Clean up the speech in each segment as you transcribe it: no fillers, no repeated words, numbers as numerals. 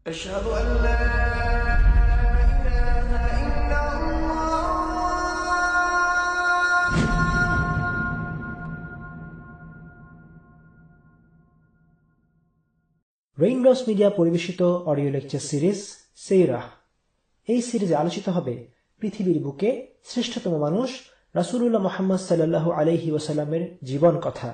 أشهد أن لا إله إلا الله. Raindrops media পরিবেশিত audio lecture series সেইরাহ। এই সিরিজে আলোচিত হবে পৃথিবীর বুকে শ্রেষ্ঠতম মানুষ রাসূলুল্লাহ মুহাম্মদ সাল্লাল্লাহু আলাইহি ওয়াসাল্লামের জীবন কথা।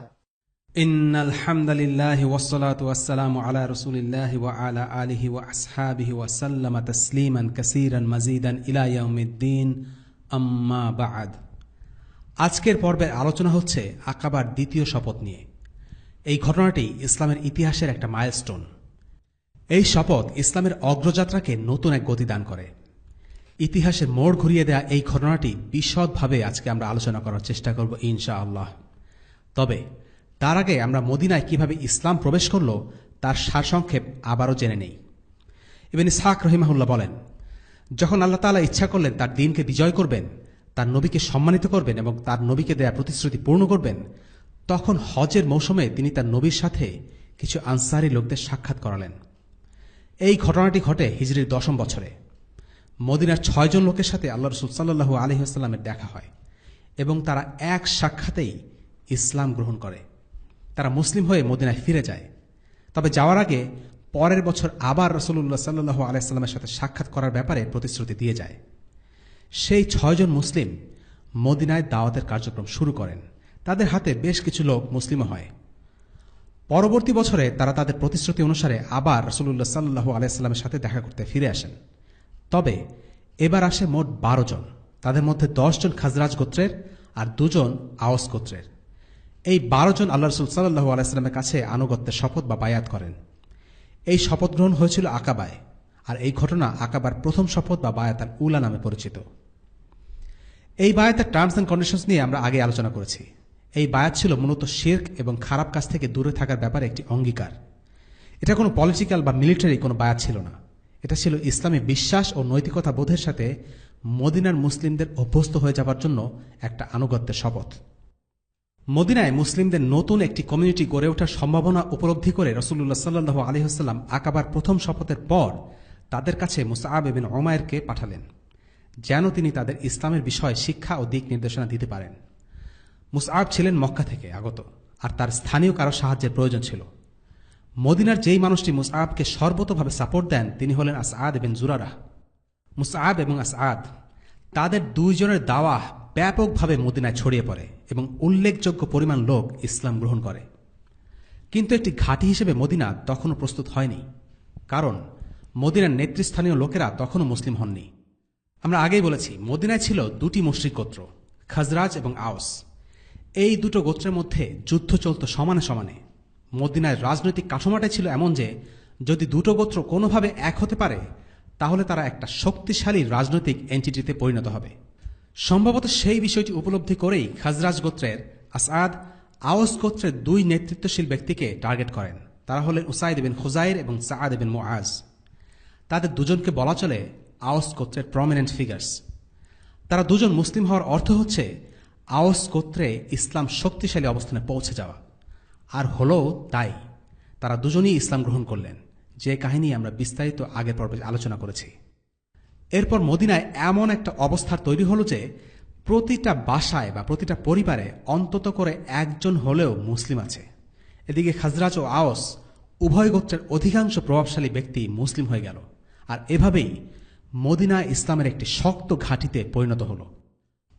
ইন্নাল হামদালিল্লাহি ওয়াসসালাতু ওয়াসসালামু আলা রাসূলিল্লাহি ওয়া আলা আলিহি ওয়া আসহাবিহি ওয়া সাল্লামা তাসলিমান কাসীরান মাজিদান ইলা ইয়াউমিদ্দিন, আম্মা বা'দ। আজকের পর্বের আলোচনা হচ্ছে আকাবার দ্বিতীয় শপথ নিয়ে। এই ঘটনাটি ইসলামের ইতিহাসের একটা মাইলস্টোন। এই শপথ ইসলামের অগ্রযাত্রাকে নতুন এক গতি দান করে। ইতিহাসের মোড় ঘুরিয়ে দেয়া এই ঘটনাটি বিশদভাবে আজকে আমরা আলোচনা করার চেষ্টা করব ইনশাআল্লাহ। তবে তার আগে আমরা মদিনায় কিভাবে ইসলাম প্রবেশ করল তার সারসংক্ষেপ আবারও জেনে নেই। ইবনে ইসহাক রাহিমাহুল্লাহ বলেন, যখন আল্লাহ তাআলা ইচ্ছা করলেন তার দ্বীনকে বিজয় করবেন, তার নবীকে সম্মানিত করবেন এবং তার নবীকে দেয়া প্রতিশ্রুতি পূর্ণ করবেন, তখন হজের মৌসুমে তিনি তার নবীর সাথে কিছু আনসারী লোকদের সাক্ষাৎ করালেন। এই ঘটনাটি ঘটে হিজরির 10ম বছরে। মদিনার 6 জন লোকের সাথে আল্লাহ রাসূল সাল্লাল্লাহু আলাইহি ওয়াসাল্লামের দেখা হয় এবং তারা এক সাক্ষাতেই ইসলাম গ্রহণ করে। তারা মুসলিম হয়ে মদিনায় ফিরে যায়। তবে যাওয়ার আগে পরের বছর আবার রাসূলুল্লাহ সাল্লাল্লাহু আলাইহি ওয়াসাল্লামের সাথে সাক্ষাৎ করার ব্যাপারে প্রতিশ্রুতি দিয়ে যায়। সেই 6 জন মুসলিম মদিনায় দাওয়াতের কার্যক্রম শুরু করেন। তাদের হাতে বেশ কিছু লোক মুসলিমও হয়। পরবর্তী বছরে তারা তাদের প্রতিশ্রুতি অনুসারে আবার রাসূলুল্লাহ সাল্লাল্লাহু আলাইহি ওয়াসাল্লামের সাথে দেখা করতে ফিরে আসেন। তবে এবার আসে মোট 12 জন। তাদের মধ্যে 10 জন খাজরাজ গোত্রের আর 2 জন আওস গোত্রের। এই 12 জন আল্লাহ রাসূল সাল্লাল্লাহু আলাইহি ওয়াসাল্লামের কাছে আনুগত্যের শপথ বা বায়াত করেন। এই শপথ গ্রহণ হয়েছিল আকাবায়, আর এই ঘটনা আকাবার প্রথম শপথ বা বায়াত আল উলা নামে পরিচিত। এই বায়াতের টার্মস অ্যান্ড কন্ডিশনস নিয়ে আমরা আগে আলোচনা করেছি। এই বায়াত ছিল মূলত শিরক এবং খারাপ কাজ থেকে দূরে থাকার ব্যাপারে একটি অঙ্গীকার। এটা কোনো পলিটিক্যাল বা মিলিটারি কোনো বায়াত ছিল না। এটা ছিল ইসলামী বিশ্বাস ও নৈতিকতা বোধের সাথে মদিনার মুসলিমদের অভ্যস্ত হয়ে যাবার জন্য একটা আনুগত্যের শপথ। মদিনায় মুসলিমদের নতুন একটি কমিউনিটি গড়ে ওঠার সম্ভাবনা উপলব্ধি করে রাসূলুল্লাহ সাল্লাল্লাহু আলাইহি ওয়াসাল্লাম আকাবার প্রথম শপথের পর তাদের কাছে মুসআব ইবনে উমাইরকে পাঠালেন, যেন তিনি তাদের ইসলামের বিষয়ে শিক্ষা ও দিক নির্দেশনা দিতে পারেন। মুসআব ছিলেন মক্কা থেকে আগত, আর তার স্থানীয় কারো সাহায্যের প্রয়োজন ছিল। মদিনার যেই মানুষটি মুসআবকে সর্বতোভাবে সাপোর্ট দেন তিনি হলেন আসআদ ইবনে জুরারাহ। মুসআব এবং আসআদ তাদের 2 জনের দাওয়াহ ব্যাপকভাবে মদিনায় ছড়িয়ে পড়ে এবং উল্লেখযোগ্য পরিমাণ লোক ইসলাম গ্রহণ করে। কিন্তু একটি ঘাঁটি হিসেবে মদিনা তখনও প্রস্তুত হয়নি, কারণ মদিনার নেতৃস্থানীয় লোকেরা তখনও মুসলিম হননি। আমরা আগেই বলেছি, মদিনায় ছিল 2টি মুশরিক গোত্র, খাজরাজ এবং আওস। এই দুটো গোত্রের মধ্যে যুদ্ধ চলত সমানে সমানে। মদিনার রাজনৈতিক কাঠামোটাই ছিল এমন যে যদি দুটো গোত্র কোনোভাবে এক হতে পারে তাহলে তারা একটা শক্তিশালী রাজনৈতিক এন্টিটিতে পরিণত হবে। সম্ভবত সেই বিষয়টি উপলব্ধি করেই খাজরাজ গোত্রের আসআদ আওস গোত্রের 2 নেতৃত্বশীল ব্যক্তিকে টার্গেট করেন। তারা হলেন উসাইদ বিন খুজাইর এবং সাআদ বিন মুআজ। তাদের দুজনকে বলা চলে আওস গোত্রের প্রমিনেন্ট ফিগার্স। তারা দুজন মুসলিম হওয়ার অর্থ হচ্ছে আওস গোত্রে ইসলাম শক্তিশালী অবস্থানে পৌঁছে যাওয়া। আর হলো তাই, তারা দুজনই ইসলাম গ্রহণ করলেন, যে কাহিনী আমরা বিস্তারিত আগের পর্বে আলোচনা করেছি। এরপর মদিনায় এমন একটা অবস্থা তৈরি হলো যে প্রতিটা বাসায় বা প্রতিটা পরিবারে অন্তত করে একজন হলেও মুসলিম আছে। এদিকে খাজরাজ ও আওস উভয় গোত্রের অধিকাংশ প্রভাবশালী ব্যক্তি মুসলিম হয়ে গেল, আর এভাবেই মদিনা ইসলামের একটি শক্ত ঘাঁটিতে পরিণত হল।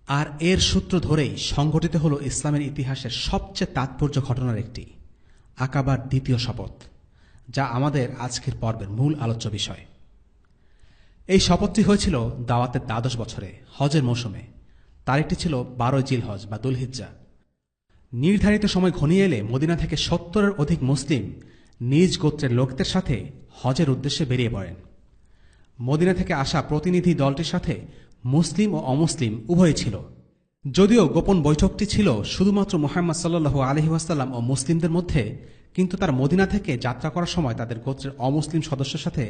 আর এর সূত্র ধরেই সংঘটিত হল ইসলামের ইতিহাসের সবচেয়ে তাৎপর্য ঘটনার একটি, আকাবার দ্বিতীয় শপথ, যা আমাদের আজকের পর্বের মূল আলোচ্য বিষয়। এই শপথটি হয়েছিল দাওয়াতের 12 বছরে হজের মৌসুমে। তারিখটি ছিল 12 জিলহজ বা দুলহিজ্জা। নির্ধারিত সময় ঘনিয়ে এলে মদিনা থেকে 70-এর অধিক মুসলিম নিজ গোত্রের লোকদের সাথে হজের উদ্দেশ্যে বেরিয়ে পড়েন। মদিনা থেকে আসা প্রতিনিধি দলটির সাথে মুসলিম ও অমুসলিম উভয়ই ছিল। যদিও গোপন বৈঠকটি ছিল শুধুমাত্র মুহাম্মদ সাল্লাল্লাহু আলাইহি ওয়াসাল্লাম ও মুসলিমদের মধ্যে, কিন্তু তারা মদিনা থেকে যাত্রা করার সময় তাদের গোত্রের অমুসলিম সদস্যের সাথে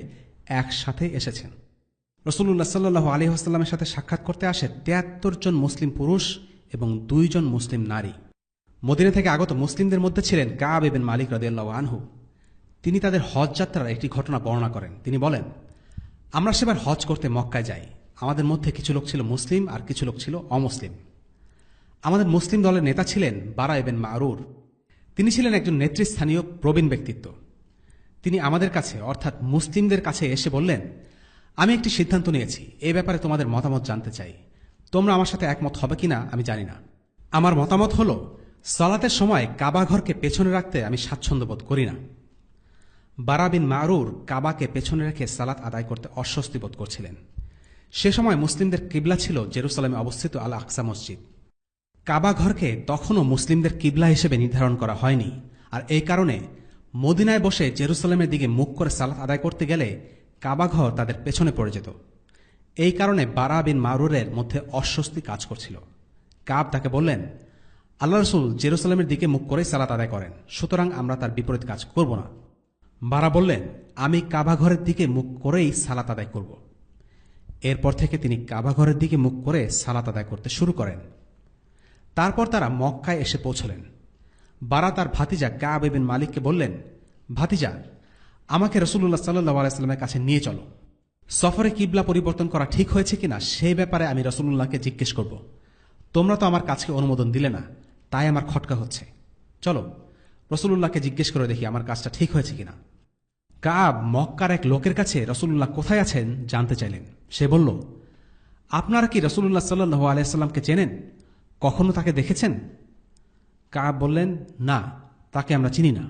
একসাথে এসেছেন। রাসূলুল্লাহ সাল্লাল্লাহু আলাইহি ওয়াসাল্লামের সাথে সাক্ষাৎ করতে আসে 73 জন মুসলিম পুরুষ এবং 2 জন মুসলিম নারী। মদিনা থেকে আগত মুসলিমদের মধ্যে ছিলেন কাব ইবনে মালিক রাদিয়াল্লাহু আনহু। তিনি তাদের হজ যাত্রার একটি ঘটনা বর্ণনা করেন। তিনি বলেন, আমরা সেবার হজ করতে মক্কায় যাই। আমাদের মধ্যে কিছু লোক ছিল মুসলিম আর কিছু লোক ছিল অমুসলিম। আমাদের মুসলিম দলের নেতা ছিলেন বারা ইবনে মারুর। তিনি ছিলেন একজন নেতৃস্থানীয় প্রবীণ ব্যক্তিত্ব। তিনি আমাদের কাছে অর্থাৎ মুসলিমদের কাছে এসে বললেন, আমি একটি সিদ্ধান্ত নিয়েছি, এই ব্যাপারে তোমাদের মতামত জানতে চাই। তোমরা আমার সাথে একমত হবে কিনা আমি জানি না। আমার মতামত হল, সালাতের সময় কাবা ঘরকে পেছনে রাখতে আমি স্বাচ্ছন্দ্য বোধ করি না। বারা বিন মারুর কাবাকে পেছনে রেখে সালাত আদায় করতে অস্বস্তি বোধ করছিলেন। সে সময় মুসলিমদের কিবলা ছিল জেরুসালেমে অবস্থিত আল আকসা মসজিদ। কাবা ঘরকে তখনও মুসলিমদের কিবলা হিসেবে নির্ধারণ করা হয়নি, আর এই কারণে মদিনায় বসে জেরুসালেমের দিকে মুখ করে সালাত আদায় করতে গেলে কাবা ঘর তাদের পেছনে পড়ে যেত। এই কারণে বারা বিন মারুরের মধ্যে অস্বস্তি কাজ করছিল। কাব তাকে বললেন, আল্লাহ রসুল জেরুসালেমের দিকে মুখ করেই সালাত আদায় করেন, সুতরাং আমরা তার বিপরীত কাজ করব না। বারা বললেন, আমি কাবা ঘরের দিকে মুখ করেই সালাত আদায় করব। এরপর থেকে তিনি কাবা ঘরের দিকে মুখ করে সালাত আদায় করতে শুরু করেন। তারপর তারা মক্কায় এসে পৌঁছলেন। বারা তার ভাতিজা কাব ইবনে মালিককে বললেন, ভাতিজা, আমাকে রাসূলুল্লাহ সাল্লাল্লাহু আলাইহি ওয়াসাল্লামের কাছে নিয়ে চলো। সফরে কিবলা পরিবর্তন করা ঠিক হয়েছে কিনা সেই ব্যাপারে আমি রাসূলুল্লাহকে জিজ্ঞেস করব। তোমরা তো আমার কাজকে অনুমোদন দিলে না, তাই আমার খটকা হচ্ছে। চলো রাসূলুল্লাহকে জিজ্ঞেস করে দেখি আমার কাজটা ঠিক হয়েছে কিনা। কাব মক্কার এক লোকের কাছে রাসূলুল্লাহ কোথায় আছেন জানতে চাইলেন। সে বলল, আপনারা কি রাসূলুল্লাহ সাল্লাল্লাহু আলাইহি ওয়াসাল্লামকে চেনেন? কখনো তাকে দেখেছেন? কাব বললেন, না, তাকে আমরা চিনি না।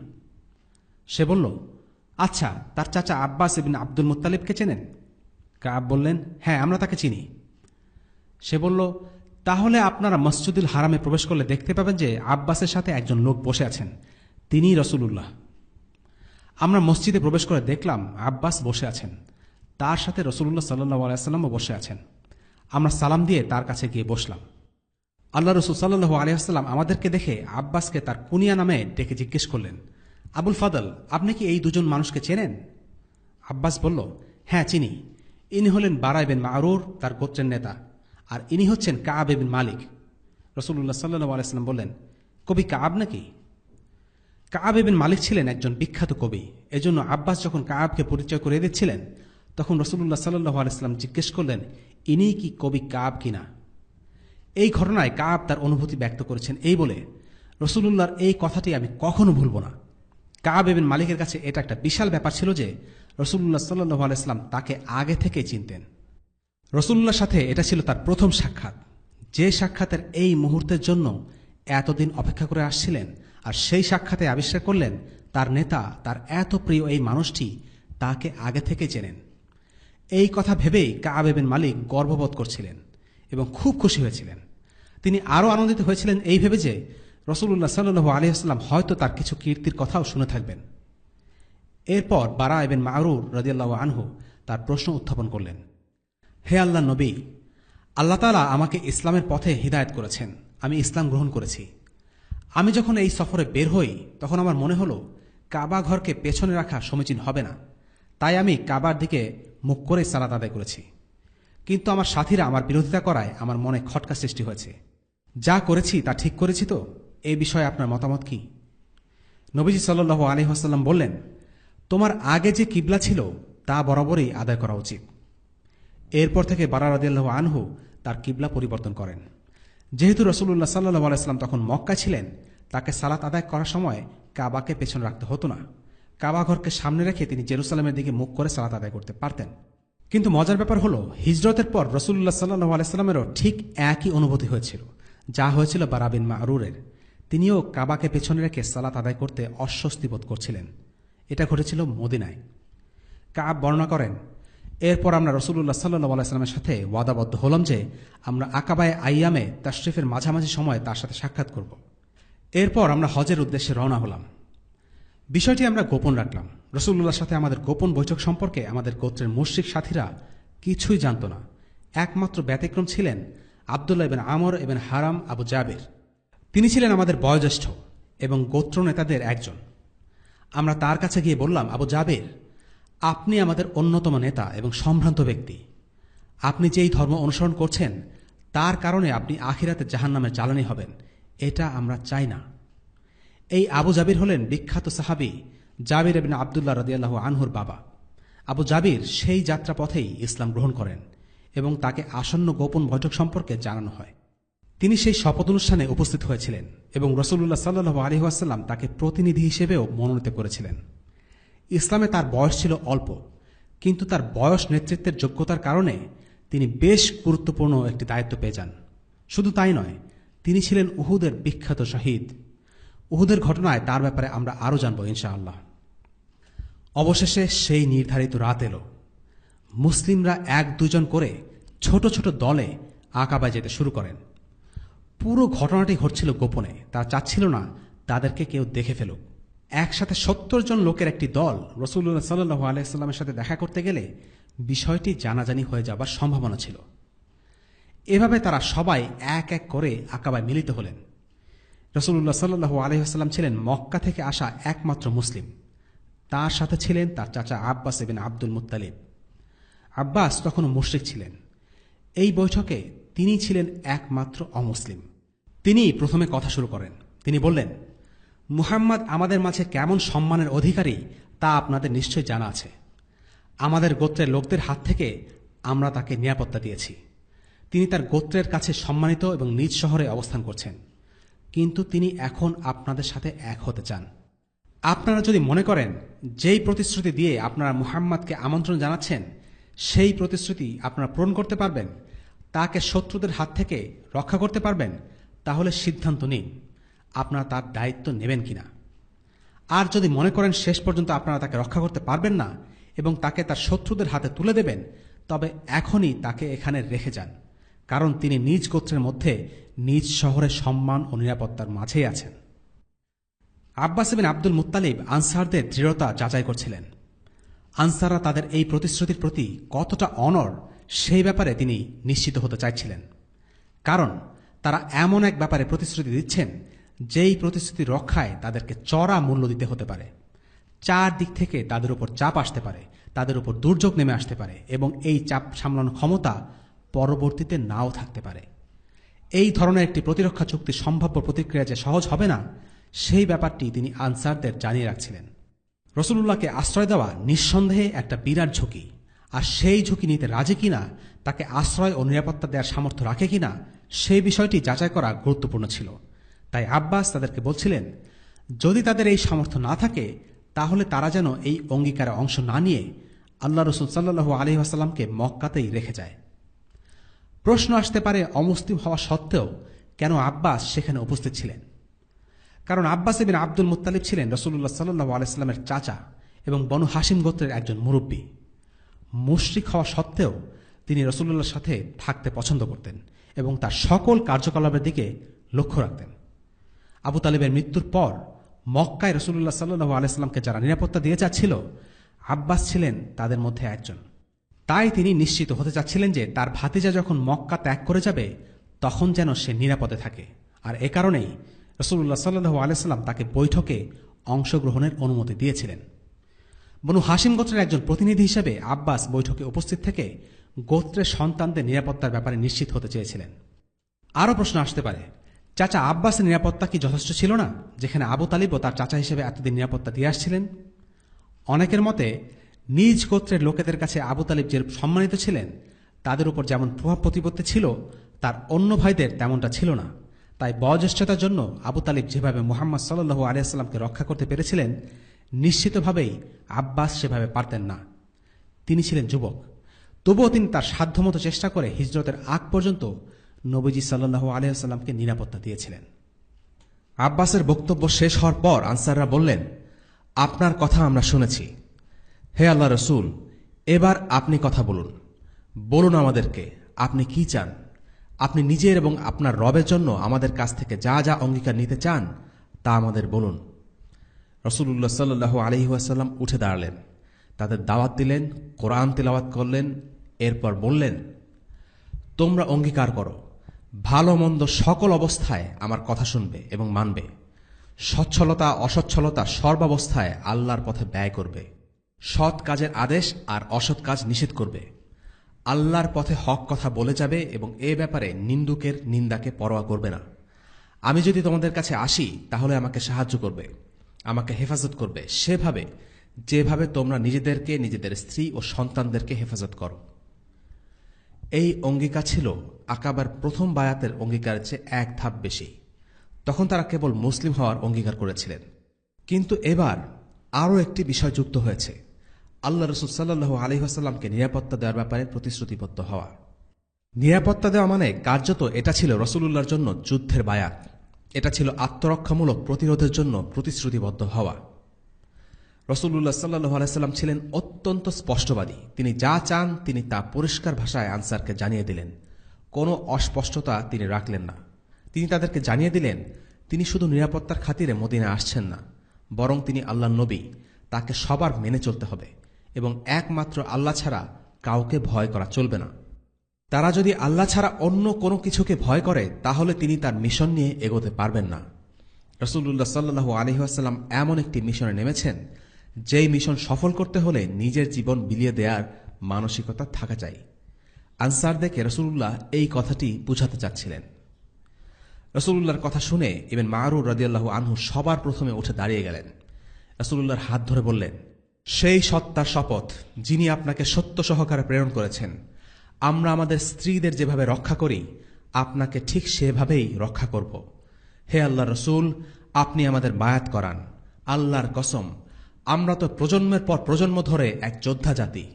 সে বলল, আচ্ছা, তার চাচা আব্বাস ইবনে আব্দুল মুত্তালিবকে চেনেন? কাব বললেন, হ্যাঁ, আমরা তাকে চিনি। সে বলল, তাহলে আপনারা মসজিদুল হারামে প্রবেশ করলে দেখতে পাবেন যে আব্বাসের সাথে একজন লোক বসে আছেন, তিনিই রাসূলুল্লাহ। আমরা মসজিদে প্রবেশ করে দেখলাম আব্বাস বসে আছেন, তার সাথে রাসূলুল্লাহ সাল্লাল্লাহু আলাইহি ওয়াসাল্লামও বসে আছেন। আমরা সালাম দিয়ে তার কাছে গিয়ে বসলাম। আল্লাহ রসুল সাল্লাল্লাহু আলাইহি ওয়াসাল্লাম আমাদেরকে দেখে আব্বাসকে তার কুনিয়া নামে ডেকে জিজ্ঞেস করলেন, আবুল ফাদল, আপনি কি এই দুজন মানুষকে চেনেন? আব্বাস বলল, হ্যাঁ, চিনি। ইনি হলেন বারা ইবনে মারুর, তার গোত্রের নেতা, আর ইনি হচ্ছেন কাব ইবনে মালিক। রাসূলুল্লাহ সাল্লাল্লাহু আলাইহি ওয়াসাল্লাম বললেন, কবি কাব নাকি? কাব ইবনে মালিক ছিলেন একজন বিখ্যাত কবি। এজন্য আব্বাস যখন কাবকে পরিচয় করে দিচ্ছিলেন, তখন রাসূলুল্লাহ সাল্লাল্লাহু আলাইহি ওয়াসাল্লাম জিজ্ঞেস করলেন, ইনি কি কবি কাব কিনা? এই ঘটনায় কাব তার অনুভূতি ব্যক্ত করেছেন এই বলে, রাসূলুল্লাহর এই কথাটি আমি কখনো ভুলব না। কাব ইবনে মালিকের কাছে এটা একটা বিশাল ব্যাপার ছিল যে রাসূলুল্লাহ সাল্লাল্লাহু আলাইহি ওয়াসাল্লাম তাকে আগে থেকেই চিনতেন। রাসূলুল্লাহর সাথে এটা ছিল তার প্রথম সাক্ষাৎ, যে সাক্ষাতের এই মুহূর্তের জন্য এতদিন অপেক্ষা করে আসছিলেন। আর সেই সাক্ষাতে আবিষ্কার করলেন তার নেতা, তার এত প্রিয় এই মানুষটি তাকে আগে থেকে চেনেন। এই কথা ভেবেই কাব ইবনে মালিক গর্ববোধ করছিলেন এবং খুব খুশি হয়েছিলেন। তিনি আরও আনন্দিত হয়েছিলেন এই ভেবে যে রাসূলুল্লাহ সাল্লাল্লাহু আলাইহি ওয়াসাল্লাম হয়তো তার কিছু কীর্তির কথাও শুনে থাকবেন। এরপর বারা ইবনে মারুর রাদিয়াল্লাহু আনহু তার প্রশ্ন উত্থাপন করলেন, হে আল্লাহর নবী, আল্লাহ তাআলা আমাকে ইসলামের পথে হিদায়াত করেছেন, আমি ইসলাম গ্রহণ করেছি। আমি যখন এই সফরে বের হই তখন আমার মনে হলো কাবা ঘরকে পেছনে রাখা সমীচীন হবে না, তাই আমি কাবার দিকে মুখ করে সালাত আদায় করেছি। কিন্তু আমার সাথীরা আমার বিরোধিতা করায় আমার মনে খটকা সৃষ্টি হয়েছে। যা করেছি তা ঠিক করেছি তো? এই বিষয়ে আপনার মতামত কি? নবীজি সাল্লাল্লাহু আলাইহি ওয়াসাল্লাম বললেন, তোমার আগে যে কিবলা ছিল তা বরাবরই আদায় করা উচিত। এরপর থেকে বারা রাদিয়াল্লাহু আনহু তার কিবলা পরিবর্তন করেন। যেহেতু রাসূলুল্লাহ সাল্লাল্লাহু আলাইহি ওয়াসাল্লাম তখন মক্কা ছিলেন, তাকে সালাত আদায় করার সময় কাবাকে পেছনে রাখতে হতো না। কাবা ঘরকে সামনে রেখে তিনি জেরুসালেমের দিকে মুখ করে সালাত আদায় করতে পারতেন। কিন্তু মজার ব্যাপার হলো, হিজরতের পর রাসূলুল্লাহ সাল্লাল্লাহু আলাইহি ওয়াসাল্লামেরও ঠিক একই অনুভূতি হয়েছিল যা হয়েছিল বারা বিন মারুরের। তিনিও কাবাকে পেছনে রেখে সালাত আদায় করতে অস্বস্তি বোধ করছিলেন। এটা ঘটেছিল মদিনায়। কাব বর্ণনা করেন, এরপর আমরা রাসূলুল্লাহ সাল্লাল্লাহু আলাইহি ওয়াসাল্লামের সাথে ওয়াদাবদ্ধ হলাম যে আমরা আকাবায়ে আইয়ামে তাশরিফের মাঝামাঝি সময়ে তার সাথে সাক্ষাৎ করব। এরপর আমরা হজের উদ্দেশ্যে রওনা হলাম। বিষয়টি আমরা গোপন রাখলাম। রাসূলুল্লাহর সাথে আমাদের গোপন বৈঠক সম্পর্কে আমাদের গোত্রের মুশরিক সাথীরা কিছুই জানত না। একমাত্র ব্যতিক্রম ছিলেন আব্দুল্লাহ ইবনে আমর ইবনে হারাম আবু জাবের। তিনি ছিলেন আমাদের বয়োজ্যেষ্ঠ এবং গোত্র নেতাদের একজন। আমরা তার কাছে গিয়ে বললাম, আবু জাবের, আপনি আমাদের অন্যতম নেতা এবং সম্ভ্রান্ত ব্যক্তি। আপনি যেই ধর্ম অনুসরণ করছেন তার কারণে আপনি আখিরাতে জাহান্নামের জ্বালানি হবেন, এটা আমরা চাই না। এই আবু জাবির হলেন বিখ্যাত সাহাবী জাবির ইবনে আব্দুল্লাহ রাদিয়াল্লাহু আনহুর বাবা। আবু জাবির সেই যাত্রা পথেই ইসলাম গ্রহণ করেন এবং তাকে আসন্ন গোপন বৈঠক সম্পর্কে জানানো হয়। তিনি সেই শপথ অনুষ্ঠানে উপস্থিত হয়েছিলেন এবং রাসূলুল্লাহ সাল্লাল্লাহু আলাইহি ওয়াসাল্লাম তাকে প্রতিনিধি হিসেবেও মনোনীত করেছিলেন। ইসলামে তার বয়স ছিল অল্প, কিন্তু তার বয়স নেতৃত্বের যোগ্যতার কারণে তিনি বেশ গুরুত্বপূর্ণ একটি দায়িত্ব পেয়ে যান। শুধু তাই নয়, তিনি ছিলেন উহুদের বিখ্যাত শহীদ। উহুদের ঘটনায় তার ব্যাপারে আমরা আরও জানব ইনশাআল্লাহ। অবশেষে সেই নির্ধারিত রাত এলো। মুসলিমরা 1-2 করে ছোট ছোট দলে আকাবায় যেতে শুরু করেন। পুরো ঘটনাটি ঘটছিল গোপনে, তারা চাচ্ছিল না তাদেরকে কেউ দেখে ফেলুক। একসাথে 70 জন লোকের একটি দল রাসূলুল্লাহ সাল্লাল্লাহু আলাইহি ওয়াসাল্লামের সাথে দেখা করতে গেলে বিষয়টি জানাজানি হয়ে যাবার সম্ভাবনা ছিল। এভাবে তারা সবাই এক এক করে আকাবায় মিলিত হলেন। রাসূলুল্লাহ সাল্লাল্লাহু আলাইহি ওয়াসাল্লাম ছিলেন মক্কা থেকে আসা একমাত্র মুসলিম। তার সাথে ছিলেন তার চাচা আব্বাস ইবনে আব্দুল মুত্তালিব। আব্বাস তখনও মুশরিক ছিলেন। এই বৈঠকে তিনি ছিলেন একমাত্র অমুসলিম। তিনি প্রথমে কথা শুরু করেন। তিনি বললেন, মুহাম্মদ আমাদের মাঝে কেমন সম্মানের অধিকারী তা আপনাদের নিশ্চয় জানা আছে। আমাদের গোত্রের লোকদের হাত থেকে আমরা তাকে নিরাপত্তা দিয়েছি। তিনি তার গোত্রের কাছে সম্মানিত এবং নিজ শহরে অবস্থান করছেন, কিন্তু তিনি এখন আপনাদের সাথে এক হতে চান। আপনারা যদি মনে করেন যেই প্রতিশ্রুতি দিয়ে আপনারা মুহাম্মদকে আমন্ত্রণ জানাচ্ছেন সেই প্রতিশ্রুতি আপনারা পূরণ করতে পারবেন, তাকে শত্রুদের হাত থেকে রক্ষা করতে পারবেন, তাহলে সিদ্ধান্ত নিন আপনারা তার দায়িত্ব নেবেন কিনা। আর যদি মনে করেন শেষ পর্যন্ত আপনারা তাকে রক্ষা করতে পারবেন না এবং তাকে তার শত্রুদের হাতে তুলে দেবেন, তবে এখনই তাকে এখানে রেখে যান, কারণ তিনি নিজ গোত্রের মধ্যে নিজ শহরের সম্মান ও নিরাপত্তার মাঝেই আছেন। আব্বাস ইবনে আব্দুল মুত্তালিব আনসারদের দৃঢ়তা যাচাই করছিলেন। আনসাররা তাদের এই প্রতিশ্রুতির প্রতি কতটা অনড় সেই ব্যাপারে তিনি নিশ্চিত হতে চাইছিলেন, কারণ তারা এমন এক ব্যাপারে প্রতিশ্রুতি দিচ্ছেন যেই প্রতিশ্রুতি রক্ষায় তাদেরকে চড়া মূল্য দিতে হতে পারে। চারদিক থেকে তাদের উপর চাপ আসতে পারে, তাদের উপর দুর্যোগ নেমে আসতে পারে এবং এই চাপ সামলানোর ক্ষমতা পরবর্তীতে নাও থাকতে পারে। এই ধরনের একটি প্রতিরক্ষা চুক্তি সম্ভাব্য প্রতিক্রিয়া যে সহজ হবে না, সেই ব্যাপারটি তিনি আনসারদের জানিয়ে রাখছিলেন। রাসূলুল্লাহকে আশ্রয় দেওয়া নিঃসন্দেহে একটা বিরাট ঝুঁকি, আর সেই ঝুঁকি নিতে রাজি কিনা, তাকে আশ্রয় ও নিরাপত্তা দেওয়ার সামর্থ্য রাখে কিনা, সেই বিষয়টি যাচাই করা গুরুত্বপূর্ণ ছিল। তাই আব্বাস তাদেরকে বলছিলেন, যদি তাদের এই সামর্থ্য না থাকে তাহলে তারা যেন এই অঙ্গীকারে অংশ না নিয়ে আল্লাহ রাসূল সাল্লাল্লাহু আলাইহি ওয়াসাল্লামকে মক্কাতেই রেখে যায়। প্রশ্ন আসতে পারে, অমুসলিম হওয়া সত্ত্বেও কেন আব্বাস সেখানে উপস্থিত ছিলেন? কারণ আব্বাস ইবনে আব্দুল মুত্তালিব ছিলেন রাসূলুল্লাহ সাল্লাল্লাহু আলাইহি ওয়াসাল্লামের চাচা এবং বনু হাশিম গোত্রের একজন মুরব্বী। মুশরিক হওয়া সত্ত্বেও তিনি রাসূলুল্লাহর সাথে থাকতে পছন্দ করতেন এবং তার সকল কার্যকলাপের দিকে লক্ষ্য রাখতেন। আবু তালিবের মৃত্যুর পর মক্কায় রাসূলুল্লাহ সাল্লাল্লাহু আলাইহি ওয়াসাল্লামকে যারা নিরাপত্তা দিয়ে যাচ্ছিল, আব্বাস ছিলেন তাদের মধ্যে একজন। তাই তিনি নিশ্চিত হতে চাচ্ছিলেন যে তার ভাতিজা যখন মক্কা ত্যাগ করে যাবে তখন যেন সে নিরাপদে থাকে, আর এ কারণেই রাসূলুল্লাহ সাল্লাল্লাহু আলাইহি ওয়াসাল্লাম তাকে বৈঠকে অংশগ্রহণের অনুমতি দিয়েছিলেন। বনু হাশিম গোত্রের একজন প্রতিনিধি হিসেবে আব্বাস বৈঠকে উপস্থিত থেকে গোত্রের সন্তানদের নিরাপত্তার ব্যাপারে নিশ্চিত হতে চেয়েছিলেন। আরও প্রশ্ন আসতে পারে, চাচা আব্বাসের নিরাপত্তা কি যথেষ্ট ছিল না, যেখানে আবু তালিবও তার চাচা হিসেবে এতদিন নিরাপত্তা দিয়ে আসছিলেন? অনেকের মতে নিজ গোত্রের লোকেদের কাছে আবু তালিব যে সম্মানিত ছিলেন, তাদের উপর যেমন প্রভাব প্রতিপত্তি ছিল তার অন্য ভাইদের তেমনটা ছিল না। তাই বয়োজ্যেষ্ঠতার জন্য আবু তালিব যেভাবে মুহাম্মদ সাল্লাল্লাহু আলাইহি ওয়াসাল্লামকে রক্ষা করতে পেরেছিলেন, নিশ্চিতভাবেই আব্বাস সেভাবে পারতেন না। তিনি ছিলেন যুবক, তবুও তিনি তার সাধ্যমতো চেষ্টা করে হিজরতের আগ পর্যন্ত নবীজি সাল্লাল্লাহু আলাইহি ওয়াসাল্লামকে নিরাপত্তা দিয়েছিলেন। আব্বাসের বক্তব্য শেষ হওয়ার পর আনসাররা বললেন, আপনার কথা আমরা শুনেছি। হে আল্লাহ রসুল, এবার আপনি কথা বলুন। বলুন আমাদেরকে আপনি কি চান। আপনি নিজের এবং আপনার রবের জন্য আমাদের কাছ থেকে যা যা অঙ্গীকার নিতে চান তা আমাদের বলুন। রাসূলুল্লাহ সাল্লাল্লাহু আলাইহি ওয়াসাল্লাম উঠে দাঁড়ালেন, তাদের দাওয়াত দিলেন, কোরআন তিলাওয়াত করলেন। এরপর বললেন, তোমরা অঙ্গীকার করো ভালো মন্দ সকল অবস্থায় আমার কথা শুনবে এবং মানবে। সচ্ছলতা অসচ্ছলতা সর্বাবস্থায় আল্লাহর পথে ব্যয় করবে। সৎ কাজের আদেশ আর অসৎ কাজ নিষেধ করবে। আল্লাহর পথে হক কথা বলে যাবে এবং এ ব্যাপারে নিন্দুকের নিন্দাকে পরোয়া করবে না। আমি যদি তোমাদের কাছে আসি তাহলে আমাকে সাহায্য করবে, আমাকে হেফাজত করবে সেভাবে যেভাবে তোমরা নিজেদেরকে, নিজেদের স্ত্রী ও সন্তানদেরকে হেফাজত করো। এই অঙ্গীকার ছিল আকাবার প্রথম বায়াতের অঙ্গীকারের চেয়ে এক ধাপ বেশি। তখন তারা কেবল মুসলিম হওয়ার অঙ্গীকার করেছিলেন। কিন্তু এবার আরও একটি বিষয় যুক্ত হয়েছে, আল্লাহ রসুল সাল্লাল্লাহু আলাইহি ওয়াসাল্লামকে নিরাপত্তা দেওয়ার ব্যাপারে প্রতিশ্রুতিবদ্ধ হওয়া। নিরাপত্তা দেওয়া মানে কার্যত এটা ছিল রসুলুল্লাহর জন্য যুদ্ধের বায়াত। এটা ছিল আত্মরক্ষামূলক প্রতিরোধের জন্য প্রতিশ্রুতিবদ্ধ হওয়া। রসুলুল্লাহ সাল্লাল্লাহু আলাইহি ওয়াসাল্লাম ছিলেন অত্যন্ত স্পষ্টবাদী। তিনি যা চান তিনি তা পরিষ্কার ভাষায় আনসারকে জানিয়ে দিলেন। কোনো অস্পষ্টতা তিনি রাখলেন না। তিনি তাদেরকে জানিয়ে দিলেন তিনি শুধু নিরাপত্তার খাতিরে মদিনায় আসছেন না, বরং তিনি আল্লাহর নবী, তাকে সবার মেনে চলতে হবে এবং একমাত্র আল্লাহ ছাড়া কাউকে ভয় করা চলবে না। তারা যদি আল্লাহ ছাড়া অন্য কোনো কিছুকে ভয় করে তাহলে তিনি তার মিশন নিয়ে এগোতে পারবেন না। রসুল্লাহ সাল্লাল্লাহু আলাইহি ওয়াসাল্লাম এমন একটি মিশনে নেমেছেন যেই মিশন সফল করতে হলে নিজের জীবন বিলিয়ে দেওয়ার মানসিকতা থাকা চাই। আনসারদেরকে রসুল্লাহ এই কথাটি বুঝাতে চাচ্ছিলেন। রসুল্লাহর কথা শুনে ইবনে মারুর রাদিয়াল্লাহু আনহু সবার প্রথমে উঠে দাঁড়িয়ে গেলেন। রসুল্লাহর হাত ধরে বললেন, সেই সত্তার শপথ যিনি আপনাকে সত্য সহকারে প্রেরণ করেছেন, আমরা আমাদের স্ত্রীদের যেভাবে রক্ষা করি আপনাকে ঠিক সেভাবেই রক্ষা করব। হে আল্লাহ রসুল, আপনি আমাদের বায়াত করান। আল্লাহর কসম, আমরা তো প্রজন্মের পর প্রজন্ম ধরে এক যোদ্ধা জাতি।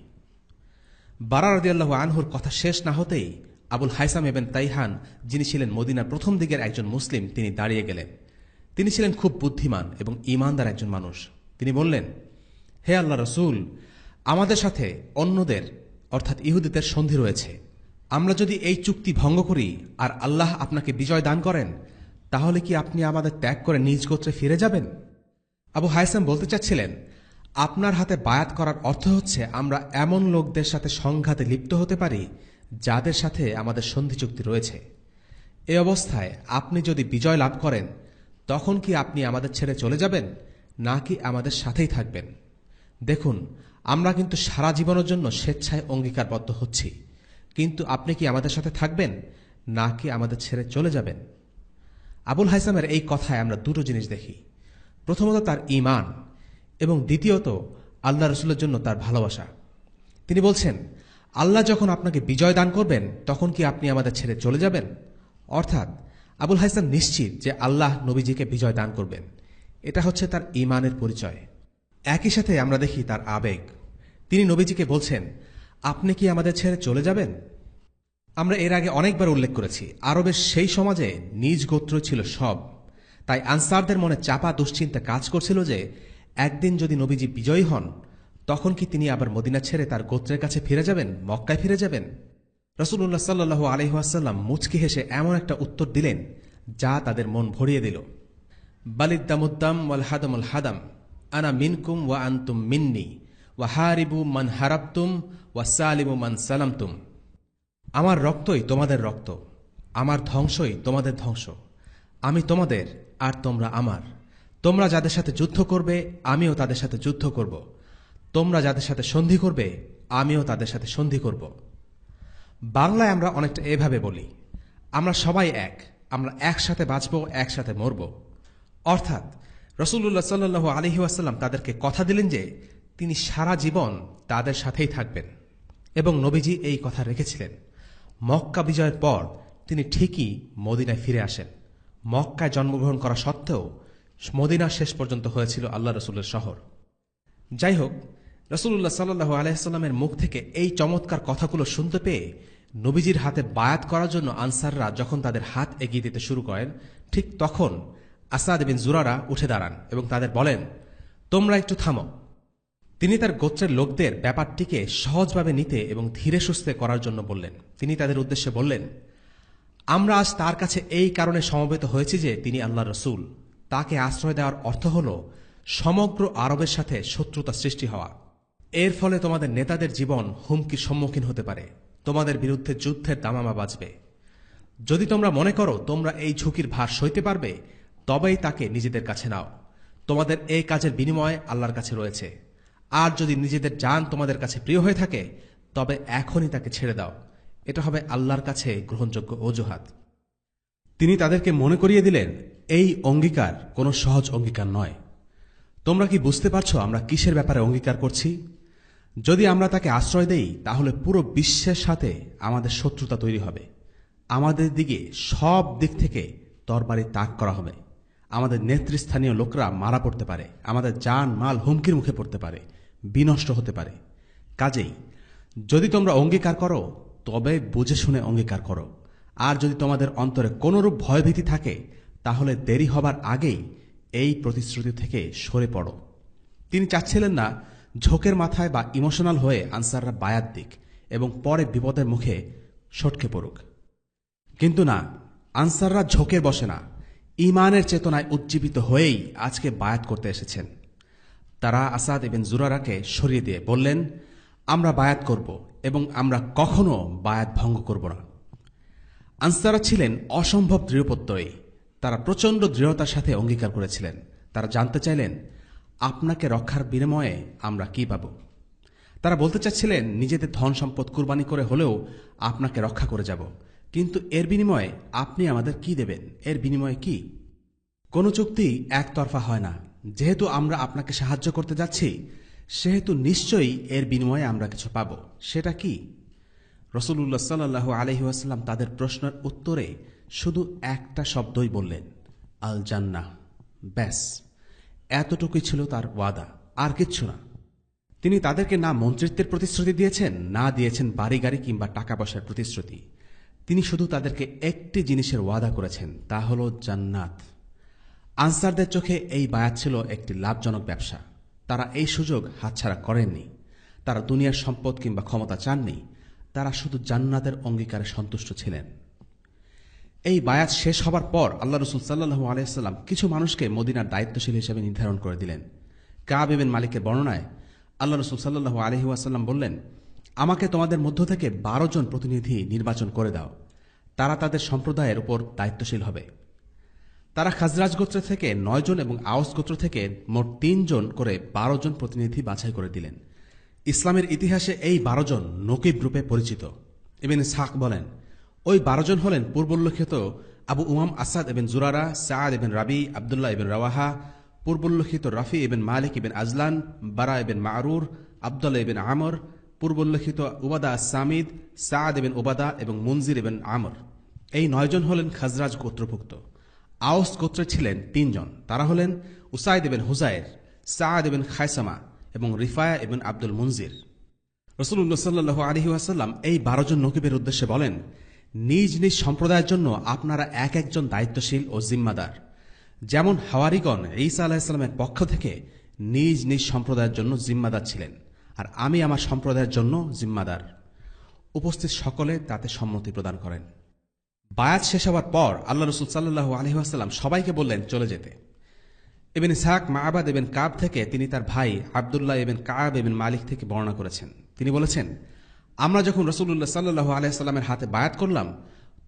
বারা রাদিয়াল্লাহু আনহুর কথা শেষ না হতেই আবুল হাইসাম ইবনে তাইহান, যিনি ছিলেন মদিনার প্রথম দিকের একজন মুসলিম, তিনি দাঁড়িয়ে গেলেন। তিনি ছিলেন খুব বুদ্ধিমান এবং ঈমানদার একজন মানুষ। তিনি বললেন, হে আল্লাহ রসুল, আমাদের সাথে অন্যদের অর্থাৎ ইহুদিদের সন্ধি রয়েছে। আমরা যদি এই চুক্তি ভঙ্গ করি আর আল্লাহ আপনাকে বিজয় দান করেন, তাহলে কি আপনি আমাদের ত্যাগ করে নিজ গোত্রে ফিরে যাবেন? আবু হাইসাম বলতে চাচ্ছিলেন, আপনার হাতে বায়াত করার অর্থ হচ্ছে আমরা এমন লোকদের সাথে সংঘাতে লিপ্ত হতে পারি যাদের সাথে আমাদের সন্ধি চুক্তি রয়েছে। এ অবস্থায় আপনি যদি বিজয় লাভ করেন তখন কি আপনি আমাদের ছেড়ে চলে যাবেন নাকি আমাদের সাথেই থাকবেন? দেখুন, আমরা কিন্তু সারা জীবনের জন্য স্বেচ্ছায় অঙ্গীকারবদ্ধ হচ্ছি, কিন্তু আপনি কি আমাদের সাথে থাকবেন নাকি আমাদের ছেড়ে চলে যাবেন? আবুল হাইসামের এই কথায় আমরা দুটো জিনিস দেখি। প্রথমত তার ঈমান এবং দ্বিতীয়ত আল্লাহ রসুলের জন্য তার ভালোবাসা। তিনি বলছেন, আল্লাহ যখন আপনাকে বিজয় দান করবেন তখন কি আপনি আমাদের ছেড়ে চলে যাবেন? অর্থাৎ আবুল হাইসাম নিশ্চিত যে আল্লাহ নবীজিকে বিজয় দান করবেন। এটা হচ্ছে তার ঈমানের পরিচয়। একই সাথে আমরা দেখি তার আবেগ। তিনি নবীজিকে বলছেন, আপনি কি আমাদের ছেড়ে চলে যাবেন? আমরা এর আগে অনেকবার উল্লেখ করেছি, আরবের সেই সমাজে নিজ গোত্র ছিল সব। তাই আনসারদের মনে চাপা দুশ্চিন্তা কাজ করছিল যে একদিন যদি নবীজি বিজয়ী হন তখন কি তিনি আবার মদিনা ছেড়ে তার গোত্রের কাছে ফিরে যাবেন, মক্কায় ফিরে যাবেন? রসুল্লাহ সাল্লাল্লাহু আলাইহি ওয়াসাল্লাম মুচকি হেসে এমন একটা উত্তর দিলেন যা তাদের মন ভরিয়ে দিল। বালিদ্দামুদ্দাম ওয়াল হাদামুল হাদাম, আনা মিনকুম ওয়া আনতুম মিন্নি, ওয়া হারিবু মান হারাবতুম ওয়া সালিমু মান সালামতুম। আমার রক্তই তোমাদের রক্ত, আমার ধ্বংসই তোমাদের ধ্বংস। আমি তোমাদের আর তোমরা আমার। তোমরা যাদের সাথে যুদ্ধ করবে আমিও তাদের সাথে যুদ্ধ করব। তোমরা যাদের সাথে সন্ধি করবে আমিও তাদের সাথে সন্ধি করব। বাংলায় আমরা অনেকটা এভাবে বলি, আমরা সবাই এক, আমরা একসাথে বাঁচব, একসাথে মরব। অর্থাৎ রসুল্লাহ সাল্লাল্লাহু আলাইহি ওয়াসাল্লাম তাদেরকে কথা দিলেন যে তিনি সারা জীবন তাদের সাথেই থাকবেন এবং নবীজি এই কথা রেখেছিলেন। মক্কা বিজয়ের পর তিনি ঠিকই মদিনায় ফিরে আসেন। মক্কায় জন্মগ্রহণ করা সত্ত্বেও মদিনা শেষ পর্যন্ত হয়েছিল আল্লাহ রসুলের শহর। যাই হোক, রসুল্লাহ সাল্লাল্লাহু আলাইহি ওয়াসাল্লামের মুখ থেকে এই চমৎকার কথাগুলো শুনতে পেয়ে নবীজির হাতে বায়াত করার জন্য আনসাররা যখন তাদের হাত এগিয়ে দিতে শুরু করেন, ঠিক তখন আসাদ বিন জুরারা উঠে দাঁড়ান এবং তাদের বলেন, তোমরা একটু থামো। তিনি তার গোত্রের লোকদের ব্যাপারটিকে সহজভাবে নিতে এবং ধীরে সুস্থে করার জন্য বললেন। তিনি তাদের উদ্দেশ্যে বললেন, আমরা আজ তার কাছে এই কারণে সমবেত হয়েছি যে তিনি আল্লাহ রসুল। তাকে আশ্রয় দেওয়ার অর্থ হল সমগ্র আরবের সাথে শত্রুতা সৃষ্টি হওয়া। এর ফলে তোমাদের নেতাদের জীবন হুমকির সম্মুখীন হতে পারে, তোমাদের বিরুদ্ধে যুদ্ধের দামামা বাজবে। যদি তোমরা মনে করো তোমরা এই ঝুঁকির ভার সইতে পারবে, তবেই তাকে নিজেদের কাছে নাও। তোমাদের এই কাজের বিনিময় আল্লাহর কাছে রয়েছে। আর যদি নিজেদের জান তোমাদের কাছে প্রিয় হয়ে থাকে তবে এখনই তাকে ছেড়ে দাও। এটা হবে আল্লাহর কাছে গ্রহণযোগ্য অজুহাত। তিনি তাদেরকে মনে করিয়ে দিলেন এই অঙ্গীকার কোনো সহজ অঙ্গীকার নয়। তোমরা কি বুঝতে পারছো আমরা কিসের ব্যাপারে অঙ্গীকার করছি? যদি আমরা তাকে আশ্রয় দেই তাহলে পুরো বিশ্বের সাথে আমাদের শত্রুতা তৈরি হবে। আমাদের দিকে সব দিক থেকে তরবারি তাক করা হবে। আমাদের নেতৃস্থানীয় লোকরা মারা পড়তে পারে, আমাদের জান মাল হুমকির মুখে পড়তে পারে, বিনষ্ট হতে পারে। কাজেই যদি তোমরা অঙ্গীকার করো তবে বুঝে শুনে অঙ্গীকার করো। আর যদি তোমাদের অন্তরে কোনরূপ ভয়ভীতি থাকে তাহলে দেরি হবার আগেই এই প্রতিশ্রুতি থেকে সরে পড়ো। তিনি চাচ্ছিলেন না ঝোঁকের মাথায় বা ইমোশনাল হয়ে আনসাররা বায়াত দিক এবং পরে বিপদের মুখে সটকে পড়ুক। কিন্তু না, আনসাররা ঝোঁকের বসে না, ঈমানের চেতনায় উজ্জীবিত হয়েই আজকে বায়াত করতে এসেছেন। তারা আসাদ ইবনে জুরারাকে সরিয়ে দিয়ে বললেন, আমরা বায়াত করব এবং আমরা কখনো বায়াত ভঙ্গ করব না। আনসাররা ছিলেন অসম্ভব দৃঢ়প্রত্যয়ী। তারা প্রচণ্ড দৃঢ়তার সাথে অঙ্গীকার করেছিলেন। তারা জানতে চাইলেন, আপনাকে রক্ষার বিনিময়ে আমরা কি পাব? তারা বলতে চাচ্ছিলেন, নিজেদের ধন সম্পদ কুরবানি করে হলেও আপনাকে রক্ষা করে যাব, কিন্তু এর বিনিময়ে আপনি আমাদের কি দেবেন? এর বিনিময়ে কি? কোনো চুক্তি একতরফা হয় না। যেহেতু আমরা আপনাকে সাহায্য করতে যাচ্ছি, সেহেতু নিশ্চয়ই এর বিনিময়ে আমরা কিছু পাব। সেটা কি? রাসূলুল্লাহ সাল্লাল্লাহু আলাইহি ওয়াসাল্লাম তাদের প্রশ্নের উত্তরে শুধু একটা শব্দই বললেন, আল জান্নাহ। ব্যাস, এতটুকুই ছিল তার ওয়াদা, আর কিচ্ছু না। তিনি তাদেরকে না মন্ত্রিত্বের প্রতিশ্রুতি দিয়েছেন, না দিয়েছেন বাড়ি গাড়ি কিংবা টাকা পয়সার প্রতিশ্রুতি। তিনি শুধু তাদেরকে একটি জিনিসের ওয়াদা করেছেন, তা হল জান্নাত। আনসারদের চোখে এই বায়াত ছিল একটি লাভজনক ব্যবসা। তারা এই সুযোগ হাতছাড়া করেননি। তারা দুনিয়ার সম্পদ কিংবা ক্ষমতা চাননি, তারা শুধু জান্নাতের অঙ্গীকারে সন্তুষ্ট ছিলেন। এই বায়াত শেষ হবার পর আল্লাহ রসুল সাল্লাল্লাহু আলাইহি ওয়াসাল্লাম কিছু মানুষকে মদিনার দায়িত্বশীল হিসেবে নির্ধারণ করে দিলেন। কাব ইবনে মালিকের বর্ণনায় আল্লাহ রসুল সাল্লাল্লাহু আলাইহি ওয়াসাল্লাম বললেন, আমাকে তোমাদের মধ্য থেকে 12 জন প্রতিনিধি নির্বাচন করে দাও। তারা তাদের সম্প্রদায়ের উপর দায়িত্বশীল হবে। তারা খাজরাজ গোত্র থেকে 9 জন এবং আওস গোত্র থেকে মোট 3 জন করে 12 জন প্রতিনিধি বাছাই করে দিলেন। ইসলামের ইতিহাসে এই 12 জন নকিব রূপে পরিচিত। ইবনে ইসহাক বলেন, ওই 12 জন হলেন পূর্বোল্লেখিত আবু উমাম আসাদ ইবনে জুরারা, সাআদ ইবনে রাবি, আব্দুল্লাহ ইবনে রাওয়াহা, পূর্বোল্লেখিত রাফি ইবনে মালিক ইবনে আজলান, বারা ইবনে মারুর, আব্দুল্লাহ ইবনে আমর, পূর্বোল্লেখিত উবাদা আস-সামিদ, সাআদ ইবনে উবাদা এবং মুনজির ইবনে আমর। এই 9 জন হলেন খাজরাজ গোত্রভুক্ত। আওস গোত্রে ছিলেন 3 জন। তারা হলেন উসাইদ ইবনে হুজাইর, সাআদ ইবনে খায়সামা এবং রিফায়া ইবনে আব্দুল মুনজির। রাসূলুল্লাহ সাল্লাল্লাহু আলাইহি ওয়াসাল্লাম এই 12 জন নকিবের উদ্দেশ্যে বলেন, নিজ নিজ সম্প্রদায়ের জন্য আপনারা এক একজন দায়িত্বশীল ও জিম্মাদার। যেমন হাওয়ারিগণ ঈসা আলাইহিস সালামের পক্ষ থেকে নিজ নিজ সম্প্রদায়ের জন্য জিম্মাদার ছিলেন, আর আমি আমার সম্প্রদায়ের জন্য জিম্মাদার। উপস্থিত সকলে তাতে সম্মতি প্রদান করেন। বায়াত শেষ হওয়ার পর আল্লাহ রসুল সাল্লাল্লাহু আলাইহি ওয়াসাল্লাম সবাইকে বললেন চলে যেতে। ইবনে ইসহাক মা'বাদ ইবনে কাব থেকে তিনি তার ভাই আব্দুল্লাহ ইবনে কাব ইবনে মালিক থেকে বর্ণনা করেছেন। তিনি বলেছেন, আমরা যখন রাসূলুল্লাহ সাল্লাল্লাহু আলাইহি ওয়াসাল্লামের হাতে বায়াত করলাম,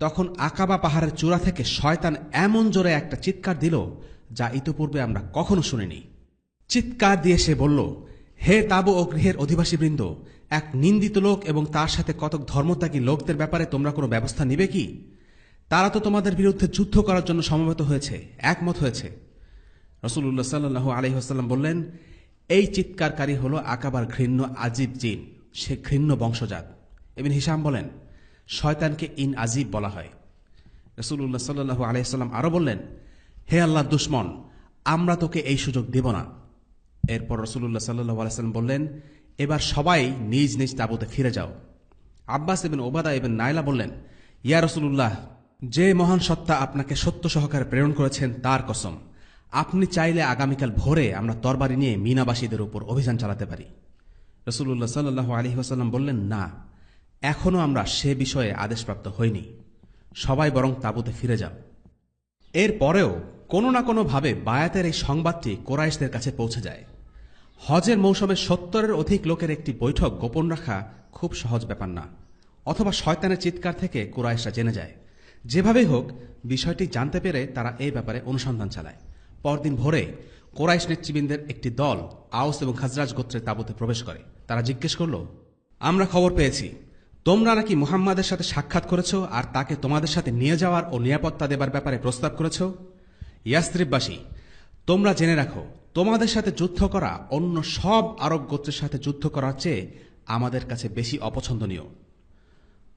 তখন আকাবা পাহাড়ের চূড়া থেকে শয়তান এমন জোরে একটা চিৎকার দিল যা ইতোপূর্বে আমরা কখনো শুনিনি। চিৎকার দিয়ে সে বলল, হে তাবু ও গৃহের অধিবাসীবৃন্দ, এক নিন্দিত লোক এবং তার সাথে কতক ধর্মত্যাগী লোকদের ব্যাপারে তোমরা কোনো ব্যবস্থা নিবে কি? তারা তো তোমাদের বিরুদ্ধে যুদ্ধ করার জন্য সমবেত হয়েছে, একমত হয়েছে। রাসূলুল্লাহ সাল্লাল্লাহু আলাইহি ওয়াসাল্লাম বললেন, এই চিৎকারকারী হল আকাবার ঘৃণ্য আজিব জিন, সে ঘৃণ্য বংশজাত। ইবনে হিশাম বলেন, শয়তানকে ইন আজিব বলা হয়। রাসূলুল্লাহ সাল্লাল্লাহু আলাইহি ওয়াসাল্লাম আরো বললেন, হে আল্লাহর দুশমন, আমরা তোকে এই সুযোগ দেব না। এরপর রাসূলুল্লাহ সাল্লাল্লাহু আলাইহি ওয়াসাল্লাম বললেন, এবার সবাই নিজ নিজ তাঁবুতে ফিরে যাও। আব্বাস ইবনে উবাদা ইবনে নাইলা বললেন, ইয়া রাসূলুল্লাহ, যে মহান সত্তা আপনাকে সত্য সহকারে প্রেরণ করেছেন তার কসম, আপনি চাইলে আগামীকাল ভোরে আমরা তরবারি নিয়ে মিনাবাসীদের উপর অভিযান চালাতে পারি। রাসূলুল্লাহ সাল্লাল্লাহু আলাইহি ওয়াসাল্লাম বললেন, না, এখনও আমরা সে বিষয়ে আদেশপ্রাপ্ত হইনি। সবাই বরং তাঁবুতে ফিরে যাও। এর পরেও কোনো না কোনোভাবে বায়াতের এই সংবাদটি কোরাইশদের কাছে পৌঁছে যায়। হজের মৌসুমে 70-এর অধিক লোকের একটি বৈঠক গোপন রাখা খুব সহজ ব্যাপার না। অথবা শয়তানের চিৎকার থেকে কুরাইশরা জেনে যায়। যেভাবেই হোক বিষয়টি জানতে পেরে তারা এই ব্যাপারে অনুসন্ধান চালায়। পরদিন ভোরে কোরাইশ নেতৃবৃন্দের একটি দল আউস এবং খাজরাজ গোত্রের তাঁবুতে প্রবেশ করে। তারা জিজ্ঞেস করল, আমরা খবর পেয়েছি তোমরা নাকি মুহাম্মাদের সাথে সাক্ষাৎ করেছ আর তাকে তোমাদের সাথে নিয়ে যাওয়ার ও নিরাপত্তা দেবার ব্যাপারে প্রস্তাব করেছ। ইয়াসরিববাসী, তোমরা জেনে রাখো, তোমাদের সাথে যুদ্ধ করা অন্য সব আরব গোত্রের সাথে যুদ্ধ করার চেয়ে আমাদের কাছে বেশি অপছন্দনীয়।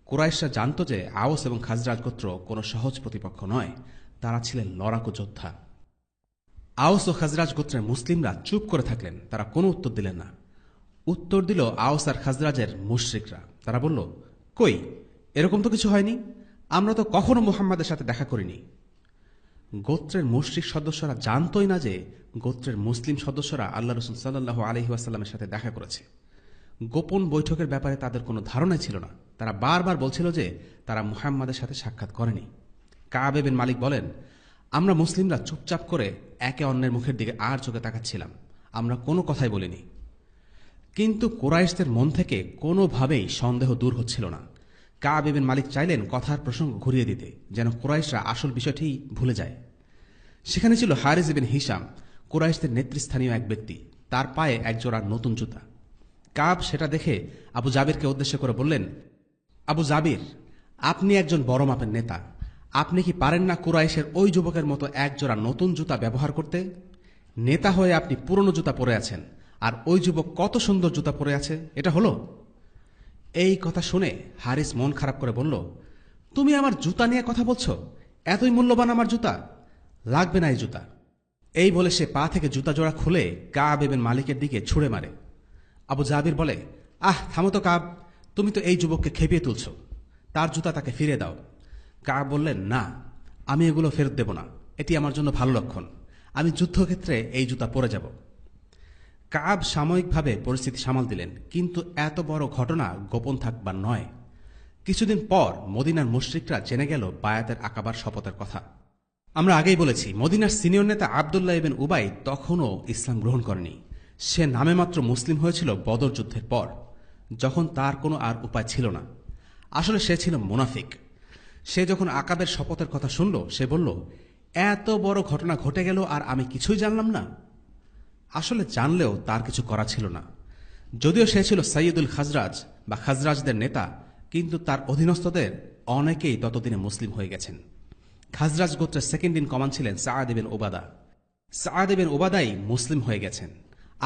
কুরাইশরা জানত যে আওস এবং খাজরাজ গোত্র কোনো সহজ প্রতিপক্ষ নয়, তারা ছিলেন লড়াকু যোদ্ধা। আওস ও খাজরাজ গোত্রের মুসলিমরা চুপ করে থাকলেন, তারা কোনো উত্তর দিলেন না। উত্তর দিল আওস আর খাজরাজের মুশরিকরা। তারা বলল, কই, এরকম তো কিছু হয়নি, আমরা তো কখনো মুহাম্মাদের সাথে দেখা করিনি। গোত্রের মুশরিক সদস্যরা জানতই না যে গোত্রের মুসলিম সদস্যরা আল্লাহ রসুল সাল্লাল্লাহু আলাইহি ওয়াসাল্লামের সাথে দেখা করেছে। গোপন বৈঠকের ব্যাপারে তাদের কোনো ধারণাই ছিল না। তারা বারবার বলছিল যে তারা মুহাম্মাদের সাথে সাক্ষাৎ করেনি। কাব বিন মালিক বলেন, আমরা মুসলিমরা চুপচাপ করে একে অন্যের মুখের দিকে আর চোখে তাকাচ্ছিলাম, আমরা কোনো কথাই বলিনি। কিন্তু কুরাইশদের মন থেকে কোনোভাবেই সন্দেহ দূর হচ্ছিল না। কাব বিন মালিক চাইলেন কথার প্রসঙ্গ ঘুরিয়ে দিতে, যেন কুরাইশরা আসল বিষয়টি ভুলে যায়। সেখানে ছিল হারিস বিন হিশাম, কুরাইশদের নেতৃস্থানীয় এক ব্যক্তি। তার পায়ে একজোড়া নতুন জুতা। কাব সেটা দেখে আবু জাবিরকে উদ্দেশ্য করে বললেন, আবু জাবির, আপনি একজন বড় মাপের নেতা, আপনি কি পারেন না কুরাইশের ওই যুবকের মতো একজোড়া নতুন জুতা ব্যবহার করতে? নেতা হয়ে আপনি পুরনো জুতা পরে আছেন, আর ওই যুবক কত সুন্দর জুতা পরে আছে, এটা হলো? এই কথা শুনে হারিস মন খারাপ করে বলল, তুমি আমার জুতা নিয়ে কথা বলছো? এতই মূল্যবান আমার জুতা? লাগবে না এই জুতা। এই বলে সে পা থেকে জুতা জোড়া খুলে কাব বিন মালিকের দিকে ছুঁড়ে মারে। আবু জাবির বলে, আহ, থামো তো কাব, তুমি তো এই যুবককে খেপিয়ে তুলছ, তার জুতা তাকে ফিরে দাও। কাব বললেন, না, আমি এগুলো ফেরত দেব না, এটি আমার জন্য ভালো লক্ষণ, আমি যুদ্ধক্ষেত্রে এই জুতা পরে যাব। কাব সাময়িকভাবে পরিস্থিতি সামাল দিলেন, কিন্তু এত বড় ঘটনা গোপন থাকবার নয়। কিছুদিন পর মদিনার মুশরিকরা জেনে গেল বায়াতের আকাবার শপথের কথা। আমরা আগেই বলেছি, মদিনার সিনিয়র নেতা আবদুল্লাহ ইবনে উবাই তখনও ইসলাম গ্রহণ করেনি। সে নামে মাত্র মুসলিম হয়েছিল বদর যুদ্ধের পর, যখন তার কোনো আর উপায় ছিল না। আসলে সে ছিল মুনাফিক। সে যখন আকাবের শপথের কথা শুনল, সে বলল, এত বড় ঘটনা ঘটে গেল আর আমি কিছুই জানলাম না। আসলে জানলেও তার কিছু করা ছিল না। যদিও সে ছিল সৈয়দুল খাজরাজ বা খাজরাজদের নেতা, কিন্তু তার অধীনস্থদের অনেকেই ততদিনে মুসলিম হয়ে গেছেন। খাজরাজ গোত্রের সেকেন্ড ইন কমান্ড ছিলেন সাআদ ইবনে উবাদা। সাআদ ইবনে উবাদাই মুসলিম হয়ে গেছেন,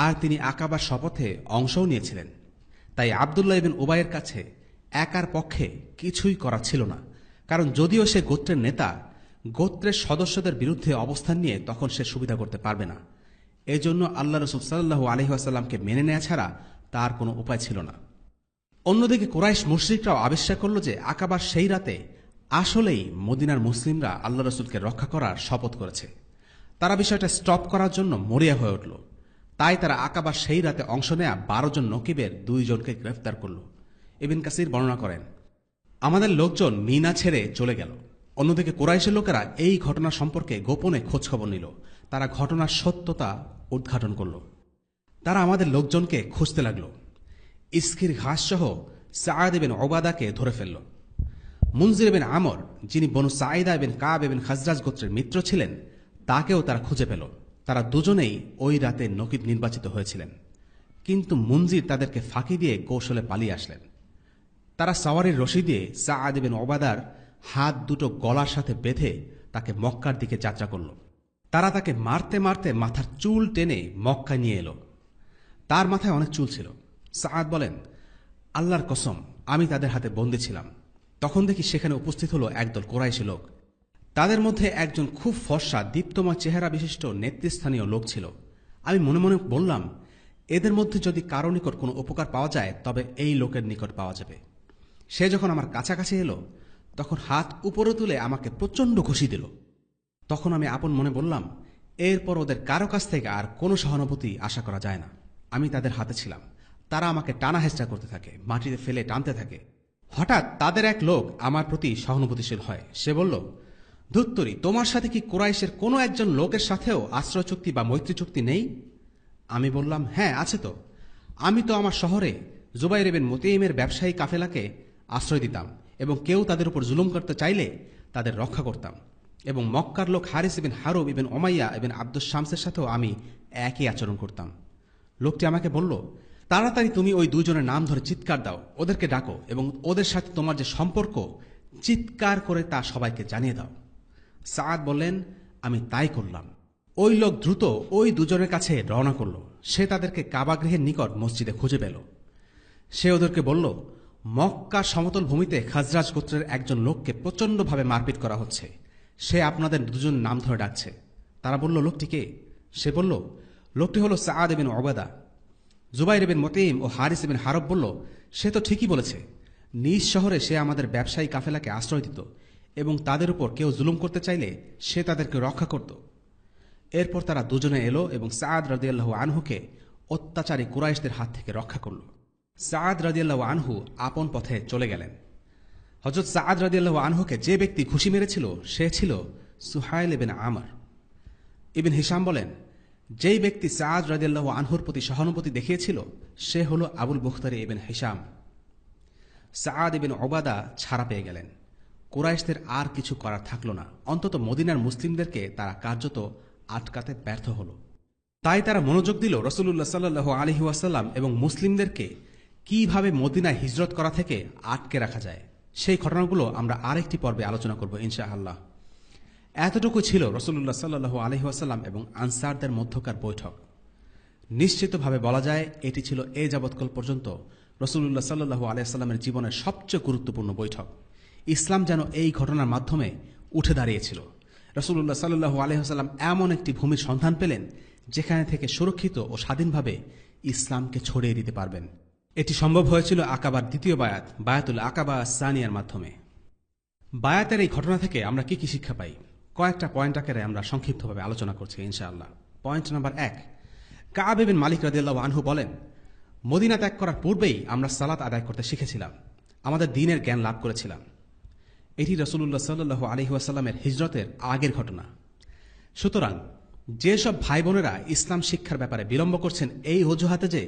আর তিনি আকাবার শপথে অংশও নিয়েছিলেন। তাই আবদুল্লাহ ইবনে উবাইয়ের কাছে একার পক্ষে কিছুই করা ছিল না, কারণ যদিও সে গোত্রের নেতা, গোত্রের সদস্যদের বিরুদ্ধে অবস্থান নিয়ে তখন সে সুবিধা করতে পারবে না। এজন্য আল্লাহ রসুল সাল্লাল্লাহু আলাইহি ওয়াসাল্লামকে মেনে নেওয়া ছাড়া তার কোনো উপায় ছিল না। অন্যদিকে কুরাইশ মুশরিকরাও আবিষ্কার করল যে আকাবার সেই রাতে আসলেই মদিনার মুসলিমরা আল্লাহ রসুলকে রক্ষা করার শপথ করেছে। তারা বিষয়টা স্টপ করার জন্য মরিয়া হয়ে উঠল। তাই তারা আকাবার সেই রাতে অংশ নেয়া 12 জন নকিবের 2 জনকে গ্রেফতার করল। ইবনে কাসির বর্ণনা করেন, আমাদের লোকজন মিনা ছেড়ে চলে গেল। অন্যদিকে কুরাইশের লোকেরা এই ঘটনা সম্পর্কে গোপনে খোঁজখবর নিল। তারা ঘটনার সত্যতা উদ্ঘাটন করল। তারা আমাদের লোকজনকে খুঁজতে লাগল। ইস্কির ঘাস সহ সাআদ ইবনে উবাদাকে ধরে ফেলল। মুনজির বিন আমর, যিনি বনু সাঈদা বিন কাব বিন খাজরাজ গোত্রের মিত্র ছিলেন, তাকেও তারা খুঁজে পেল। তারা দুজনেই ওই রাতে নকিব নির্বাচিত হয়েছিলেন, কিন্তু মুনজির তাদেরকে ফাঁকি দিয়ে কৌশলে পালিয়ে আসলেন। তারা সাওয়ারির রশি দিয়ে সাআদ বিন উবাদার হাত দুটো গলার সাথে বেঁধে তাকে মক্কার দিকে যাত্রা করল। তারা তাকে মারতে মারতে মাথার চুল টেনে মক্কায় নিয়ে এলো। তার মাথায় অনেক চুল ছিল। সাআদ বলেন, আল্লাহর কসম, আমি তাদের হাতে বন্দী ছিলাম। তখন দেখি সেখানে উপস্থিত হলো একদল কোরাইশি লোক। তাদের মধ্যে একজন খুব ফর্সা দীপ্তময় চেহারা বিশিষ্ট নেতৃস্থানীয় লোক ছিল। আমি মনে মনে বললাম, এদের মধ্যে যদি কারো নিকট কোনো উপকার পাওয়া যায় তবে এই লোকের নিকট পাওয়া যাবে। সে যখন আমার কাছাকাছি এলো, তখন হাত উপরে তুলে আমাকে প্রচণ্ড ঘুষি দিল। তখন আমি আপন মনে বললাম, এরপর ওদের কারো কাছ থেকে আর কোনো সহানুভূতি আশা করা যায় না। আমি তাদের হাতে ছিলাম। তারা আমাকে টানা হেঁচড়া করতে থাকে, মাটিতে ফেলে টানতে থাকে। হঠাৎ তাদের এক লোক আমার প্রতি সহানুভূতিশীল হয়। সে বলল, ধুত্তরি, তোমার সাথে কি কুরাইশের কোনো একজন লোকের সাথেও আশ্রয় চুক্তি বা মৈত্রী চুক্তি নেই? আমি বললাম, হ্যাঁ, আছে তো। আমি তো আমার শহরে জুবাইর বিন মুতাইমের ব্যবসায়ী কাফেলাকে আশ্রয় দিতাম, এবং কেউ তাদের উপর জুলুম করতে চাইলে তাদের রক্ষা করতাম। এবং মক্কার লোক হারিস বিন হারুব ইবন উমাইয়া ইবন আব্দুস শামসের সাথেও আমি একই আচরণ করতাম। লোকটি আমাকে বলল, তাড়াতাড়ি তুমি ওই 2 জনের নাম ধরে চিৎকার দাও, ওদেরকে ডাকো, এবং ওদের সাথে তোমার যে সম্পর্ক চিৎকার করে তা সবাইকে জানিয়ে দাও। সাআদ বললেন, আমি তাই করলাম। ওই লোক দ্রুত ওই দুজনের কাছে রওনা করল। সে তাদেরকে কাবাগৃহের নিকট মসজিদে খুঁজে পেল। সে ওদেরকে বলল, মক্কার সমতল ভূমিতে খাজরাজ গোত্রের একজন লোককে প্রচণ্ডভাবে মারপিট করা হচ্ছে। সে আপনাদের দুজন নাম ধরে ডাকছে। তারা বলল, লোকটি কে? সে বলল, লোকটি হল সাআদ বিন উবাদা। জুবাইর বিন মুতিম ও হারিস বিন হারব বলল, সে তো ঠিকই বলেছে। নিজ শহরে সে আমাদের ব্যবসায়ী কাফেলাকে আশ্রয় দিত এবং তাদের উপর কেউ জুলুম করতে চাইলে সে তাদেরকে রক্ষা করত। এরপর তারা দুজনে এলো এবং সাআদ রাদিয়াল্লাহু আনহুকে অত্যাচারী কুরাইশদের হাত থেকে রক্ষা করল। সাআদ রাদিয়াল্লাহু আনহু আপন পথে চলে গেলেন। হযরত সাআদ রাদিয়াল্লাহু আনহুকে যে ব্যক্তি ঘুষি মেরেছিল সে ছিল সুহাইল ইবনে আমর। ইবন হিশাম বলেন, যেই ব্যক্তি সাআদ রাদিয়াল্লাহু আনহুর প্রতি সহানুভূতি দেখিয়েছিল সে হল আবুল বুখতারি ইবন হিশাম। সাআদ ইবনে উবাদা ছাড়া পেয়ে গেলেন। কুরাইশদের আর কিছু করার থাকল না। অন্তত মদিনার মুসলিমদেরকে তারা কার্যত আটকাতে ব্যর্থ হল। তাই তারা মনোযোগ দিল রাসূলুল্লাহ সাল্লাল্লাহু আলাইহি ওয়াসাল্লাম এবং মুসলিমদেরকে কিভাবে মদিনায় হিজরত করা থেকে আটকে রাখা যায়। সেই ঘটনাগুলো আমরা আরেকটি পর্বে আলোচনা করব ইনশাআল্লাহ। এতটুকু ছিল রাসূলুল্লাহ সাল্লাল্লাহু আলাইহি ওয়াসাল্লাম এবং আনসারদের মধ্যকার বৈঠক। নিশ্চিতভাবে বলা যায় এটি ছিল এ যাবৎকাল পর্যন্ত রাসূলুল্লাহ সাল্লাল্লাহু আলাইহি ওয়াসাল্লামের জীবনের সবচেয়ে গুরুত্বপূর্ণ বৈঠক। ইসলাম যেন এই ঘটনার মাধ্যমে উঠে দাঁড়িয়েছিল। রাসূলুল্লাহ সাল্লাল্লাহু আলাইহি ওয়াসাল্লাম এমন একটি ভূমির সন্ধান পেলেন যেখানে থেকে সুরক্ষিত ও স্বাধীনভাবে ইসলামকে ছড়িয়ে দিতে পারবেন। এটি সম্ভব হয়েছিল আকাবার দ্বিতীয় বায়াত, বায়াতুল আকাবা সানিয়ার মাধ্যমে। বায়াতের এই ঘটনা থেকে আমরা কি কি শিক্ষা পাই? কয়েকটা পয়েন্ট আকারে আমরা সংক্ষিপ্তভাবে আলোচনা করছি ইনশাআল্লাহ। পয়েন্ট নাম্বার 1, কাব বিন মালিক রাদিয়াল্লাহু আনহু বলেন, মদিনা ত্যাগ করার পূর্বেই আমরা সালাত আদায় করতে শিখেছিলাম, আমাদের দ্বীনের জ্ঞান লাভ করেছিলাম। এটি রাসূলুল্লাহ সাল্লাল্লাহু আলাইহি ওয়াসাল্লামের হিজরতের আগের ঘটনা। সুতরাং যেসব ভাই বোনেরা ইসলাম শিক্ষার ব্যাপারে বিলম্ব করছেন এই অজুহাতে যে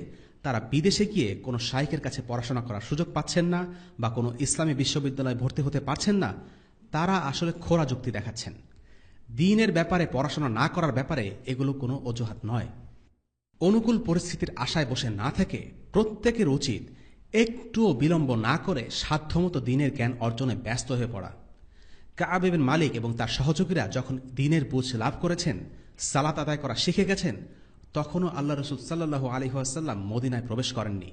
তারা বিদেশে গিয়ে কোনো শাইখের কাছে পড়াশোনা করার সুযোগ পাচ্ছেন না বা কোনো ইসলামী বিশ্ববিদ্যালয়ে ভর্তি হতে পারছেন না, তারা আসলে খোরা যুক্তি দেখাচ্ছেন। দ্বীনের ব্যাপারে পড়াশোনা না করার ব্যাপারে এগুলো কোনো অজুহাত নয়। অনুকূল পরিস্থিতির আশায় বসে না থেকে প্রত্যেকের উচিত একটুও বিলম্ব না করে সাধ্যমতো দ্বীনের জ্ঞান অর্জনে ব্যস্ত হয়ে পড়া। কাব বিন মালিক এবং তার সহযোগীরা যখন দ্বীনের বুঝ লাভ করেছেন, সালাত আদায় করা শিখে গেছেন, তখনও আল্লাহ রাসূল সাল্লাল্লাহু আলাইহি ওয়াসাল্লাম মদিনায় প্রবেশ করেননি।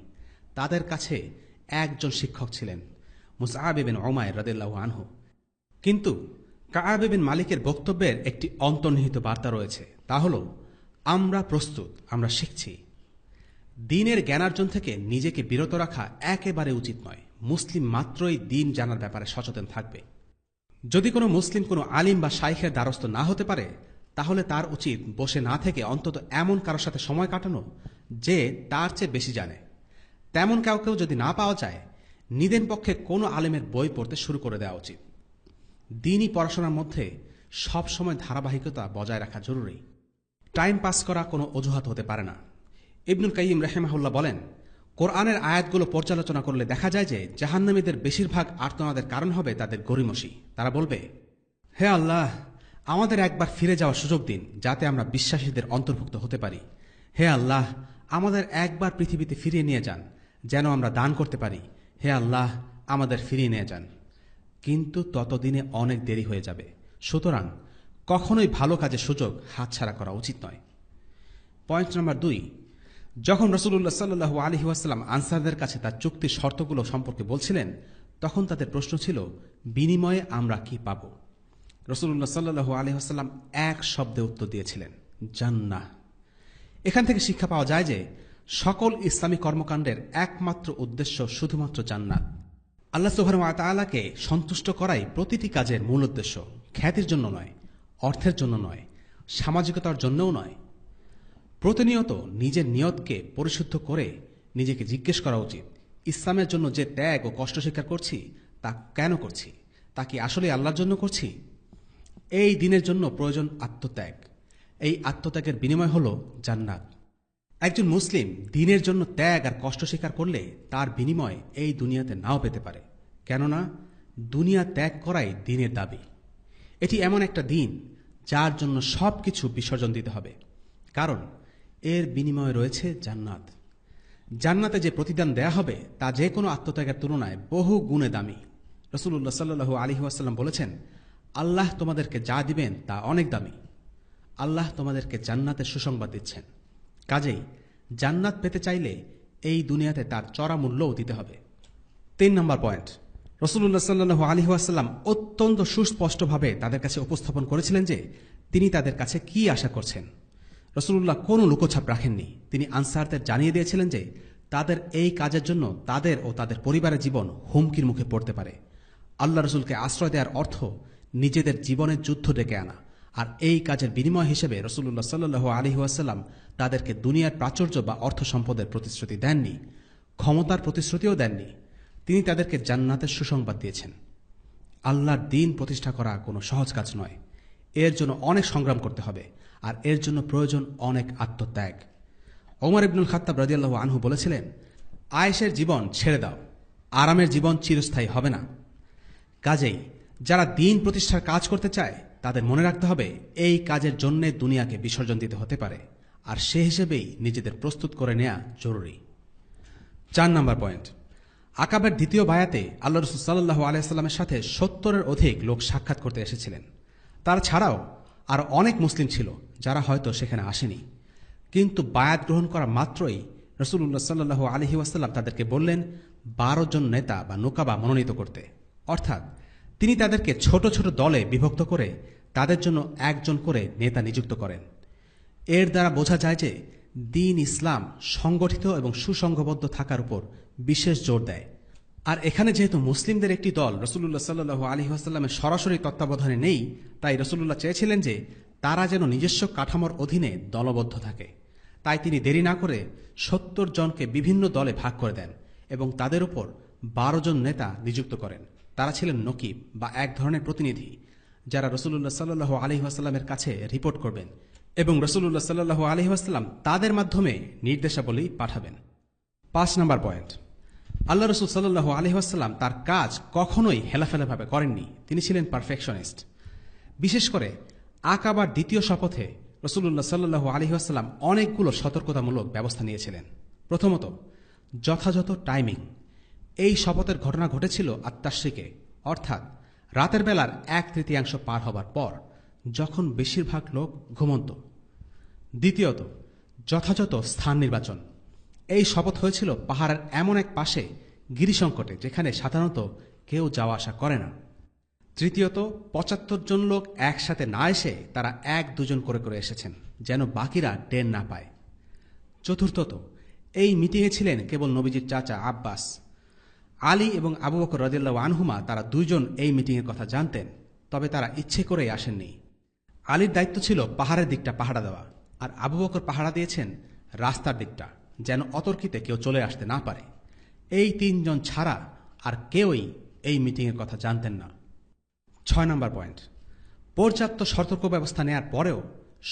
তাদের কাছে একজন শিক্ষক ছিলেন, মুসআব বিন উমাইর রাদিয়াল্লাহু আনহু। কিন্তু কাব বিন মালিকের বক্তব্যের একটি অন্তর্নিহিত বার্তা রয়েছে, তা হল আমরা প্রস্তুত, আমরা শিখছি। দ্বীনের জ্ঞানার্জন থেকে নিজেকে বিরত রাখা একেবারে উচিত নয়। মুসলিম মাত্রই দ্বীন জানার ব্যাপারে সচেতন থাকবে। যদি কোনো মুসলিম কোনো আলিম বা শাইখের দ্বারস্থ না হতে পারে, তাহলে তার উচিত বসে না থেকে অন্তত এমন কারোর সাথে সময় কাটানো যে তার চেয়ে বেশি জানে। তেমন কাউকেও যদি না পাওয়া যায়, নিদেন পক্ষে কোনো আলেমের বই পড়তে শুরু করে দেওয়া উচিত। দ্বীনি পড়াশোনার মধ্যে সবসময় ধারাবাহিকতা বজায় রাখা জরুরি। টাইম পাস করা কোনো অজুহাত হতে পারে না। ইবনুল কাইয়িম রাহিমাহুল্লাহ বলেন, কোরআনের আয়াতগুলো পর্যালোচনা করলে দেখা যায় যে জাহান্নামীদের বেশিরভাগ আর্তনাদের কারণ হবে তাদের গরিমসি। তারা বলবে, হে আল্লাহ, আমাদের একবার ফিরে যাওয়ার সুযোগ দিন যাতে আমরা বিশ্বাসীদের অন্তর্ভুক্ত হতে পারি। হে আল্লাহ, আমাদের একবার পৃথিবীতে ফিরিয়ে নিয়ে যান যেন আমরা দান করতে পারি। হে আল্লাহ, আমাদের ফিরিয়ে নিয়ে যান। কিন্তু ততদিনে অনেক দেরি হয়ে যাবে। সুতরাং কখনোই ভালো কাজের সুযোগ হাতছাড়া করা উচিত নয়। পয়েন্ট নাম্বার 2, যখন রাসূলুল্লাহ সাল্লাল্লাহু আলাইহি ওয়াসাল্লাম আনসারদের কাছে তার চুক্তির শর্তগুলো সম্পর্কে বলছিলেন, তখন তাদের প্রশ্ন ছিল, বিনিময়ে আমরা কি পাব? রাসূলুল্লাহ সাল্লাল্লাহু আলাইহি ওয়াসাল্লাম এক শব্দে উত্তর দিয়েছিলেন, জান্নাহ। এখান থেকে শিক্ষা পাওয়া যায় যে সকল ইসলামী কর্মকাণ্ডের একমাত্র উদ্দেশ্য শুধুমাত্র জান্নাত। আল্লাহ সুবহানাহু ওয়া তাআলাকে সন্তুষ্ট করাই প্রতিটি কাজের মূল উদ্দেশ্য। খ্যাতির জন্য নয়, অর্থের জন্য নয়, সামাজিকতার জন্যও নয়। প্রতিনিয়ত নিজের নিয়তকে পরিশুদ্ধ করে নিজেকে জিজ্ঞেস করা উচিত, ইসলামের জন্য যে ত্যাগ ও কষ্ট স্বীকার করছি তা কেন করছি? তা কি আসলে আল্লাহর জন্য করছি? এই দিনের জন্য প্রয়োজন আত্মত্যাগ। এই আত্মত্যাগের বিনিময় হল জান্নাত। একজন মুসলিম দিনের জন্য ত্যাগ আর কষ্ট স্বীকার করলে তার বিনিময় এই দুনিয়াতে নাও পেতে পারে। কেননা দুনিয়া ত্যাগ করাই দিনের দাবি। এটি এমন একটা দিন যার জন্য সবকিছু বিসর্জন দিতে হবে, কারণ এর বিনিময়ে রয়েছে জান্নাত। জান্নাতে যে প্রতিদান দেয়া হবে তা যে কোনো আত্মত্যাগের তুলনায় বহু গুণে দামি। রাসূলুল্লাহ সাল্লাল্লাহু আলাইহি ওয়াসাল্লাম বলেছেন, আল্লাহ তোমাদেরকে যা দিবেন তা অনেক দামি। আল্লাহ তোমাদেরকে জান্নাতের সুসংবাদ দিচ্ছেন। কাজেই জান্নাত পেতে চাইলে এই দুনিয়াতে তার চড়া মূল্যও দিতে হবে। 3 নম্বর পয়েন্ট, রাসূলুল্লাহ সাল্লাল্লাহু আলাইহি ওয়াসাল্লাম অত্যন্ত সুস্পষ্টভাবে তাদের কাছে উপস্থাপন করেছিলেন যে তিনি তাদের কাছে কি আশা করছেন। রাসূলুল্লাহ কোনো লুকোছাপ রাখেননি। তিনি আনসারদের জানিয়ে দিয়েছিলেন যে তাদের এই কাজের জন্য তাদের ও তাদের পরিবারের জীবন হুমকির মুখে পড়তে পারে। আল্লাহ রসুলকে আশ্রয় দেওয়ার অর্থ নিজেদের জীবনের যুদ্ধ ডেকে আনা, আর এই কাজের বিনিময় হিসেবে রাসূলুল্লাহ সাল্লাল্লাহু আলাইহি ওয়াসাল্লাম তাদেরকে দুনিয়ার প্রাচুর্য বা অর্থ সম্পদের প্রতিশ্রুতি দেননি, ক্ষমতার প্রতিশ্রুতিও দেননি। তিনি তাদেরকে জান্নাতের সুসংবাদ দিয়েছেন। আল্লাহর দ্বীন প্রতিষ্ঠা করা কোনো সহজ কাজ নয়। এর জন্য অনেক সংগ্রাম করতে হবে, আর এর জন্য প্রয়োজন অনেক আত্মত্যাগ। ওমর ইবনুল খাত্তাব রাদিয়াল্লাহু আনহু বলেছিলেন, আয়েশের জীবন ছেড়ে দাও, আরামের জীবন চিরস্থায়ী হবে না। কাজেই যারা দ্বীন প্রতিষ্ঠার কাজ করতে চায় তাদের মনে রাখতে হবে এই কাজের জন্যে দুনিয়াকে বিসর্জন দিতে হতে পারে, আর সে হিসেবেই নিজেদের প্রস্তুত করে নেওয়া জরুরি। 4 নম্বর পয়েন্ট, আকাবের দ্বিতীয় বায়াতে আল্লাহ রাসূল সাল্লাল্লাহু আলাইহি ওয়াসাল্লামের সাথে 70-এর অধিক লোক সাক্ষাৎ করতে এসেছিলেন। তারা ছাড়াও আরও অনেক মুসলিম ছিল যারা হয়তো সেখানে আসেনি, কিন্তু বায়াত গ্রহণ করা মাত্রই রাসূলুল্লাহ সাল্লাল্লাহু আলাইহি ওয়াসাল্লাম তাদেরকে বললেন 12 জন নেতা বা নুকাবা মনোনীত করতে। অর্থাৎ তিনি তাদেরকে ছোট ছোট দলে বিভক্ত করে তাদের জন্য একজন করে নেতা নিযুক্ত করেন। এর দ্বারা বোঝা যায় যে দ্বীন ইসলাম সংগঠিত এবং সুসংঘবদ্ধ থাকার উপর বিশেষ জোর দেয়। আর এখানে যেহেতু মুসলিমদের একটি দল রাসূলুল্লাহ সাল্লাল্লাহু আলাইহি ওয়াসাল্লামের সরাসরি তত্ত্বাবধানে নেই, তাই রাসূলুল্লাহ চেয়েছিলেন যে তারা যেন নিজস্ব কাঠামোর অধীনে দলবদ্ধ থাকে। তাই তিনি দেরি না করে 70 জনকে বিভিন্ন দলে ভাগ করে দেন এবং তাদের উপর 12 জন নেতা নিযুক্ত করেন। তারা ছিলেন নকিব বা এক ধরনের প্রতিনিধি, যারা রাসূলুল্লাহ সাল্লাল্লাহু আলাইহি ওয়াসাল্লামের কাছে রিপোর্ট করবেন এবং রাসূলুল্লাহ সাল্লাল্লাহু আলাইহি ওয়াসাল্লাম তাদের মাধ্যমে নির্দেশাবলী পাঠাবেন। 5 নম্বর পয়েন্ট, আল্লাহ রাসূল সাল্লাল্লাহু আলাইহি ওয়াসাল্লাম তার কাজ কখনোই হেলাফেলাভাবে করেননি। তিনি ছিলেন পারফেকশনিস্ট। বিশেষ করে আকাবার দ্বিতীয় শপথে রাসূলুল্লাহ সাল্লাল্লাহু আলাইহি ওয়াসাল্লাম অনেকগুলো সতর্কতামূলক ব্যবস্থা নিয়েছিলেন। প্রথমত, যথাযথ টাইমিং। এই শপথের ঘটনা ঘটেছিল আত-তাশরিকে, অর্থাৎ রাতের বেলার 1/3 পার হবার পর, যখন বেশিরভাগ লোক ঘুমন্ত। দ্বিতীয়ত, যথাযথ স্থান নির্বাচন। এই শপথ হয়েছিল পাহাড়ের এমন এক পাশে গিরিসংকটে যেখানে সাধারণত কেউ যাওয়া আসা করে না। তৃতীয়ত, 75 জন লোক একসাথে না এসে তারা 1-2 করে করে এসেছেন, যেন বাকিরা টের না পায়। চতুর্থত, এই মিটিংয়ে ছিলেন কেবল নবীজির চাচা আব্বাস। আলী এবং আবু বকর রাদিয়াল্লাহু আনহুমা তারা 2 জন এই মিটিংয়ের কথা জানতেন, তবে তারা ইচ্ছে করেই আসেননি। আলীর দায়িত্ব ছিল পাহাড়ের দিকটা পাহারা দেওয়া, আর আবু বকর পাহারা দিয়েছেন রাস্তার দিকটা, যেন অতর্কিতে কেউ চলে আসতে না পারে। এই 3 জন ছাড়া আর কেউই এই মিটিংয়ের কথা জানতেন না। 6 নম্বর পয়েন্ট, পর্যাপ্ত সতর্ক ব্যবস্থা নেয়ার পরেও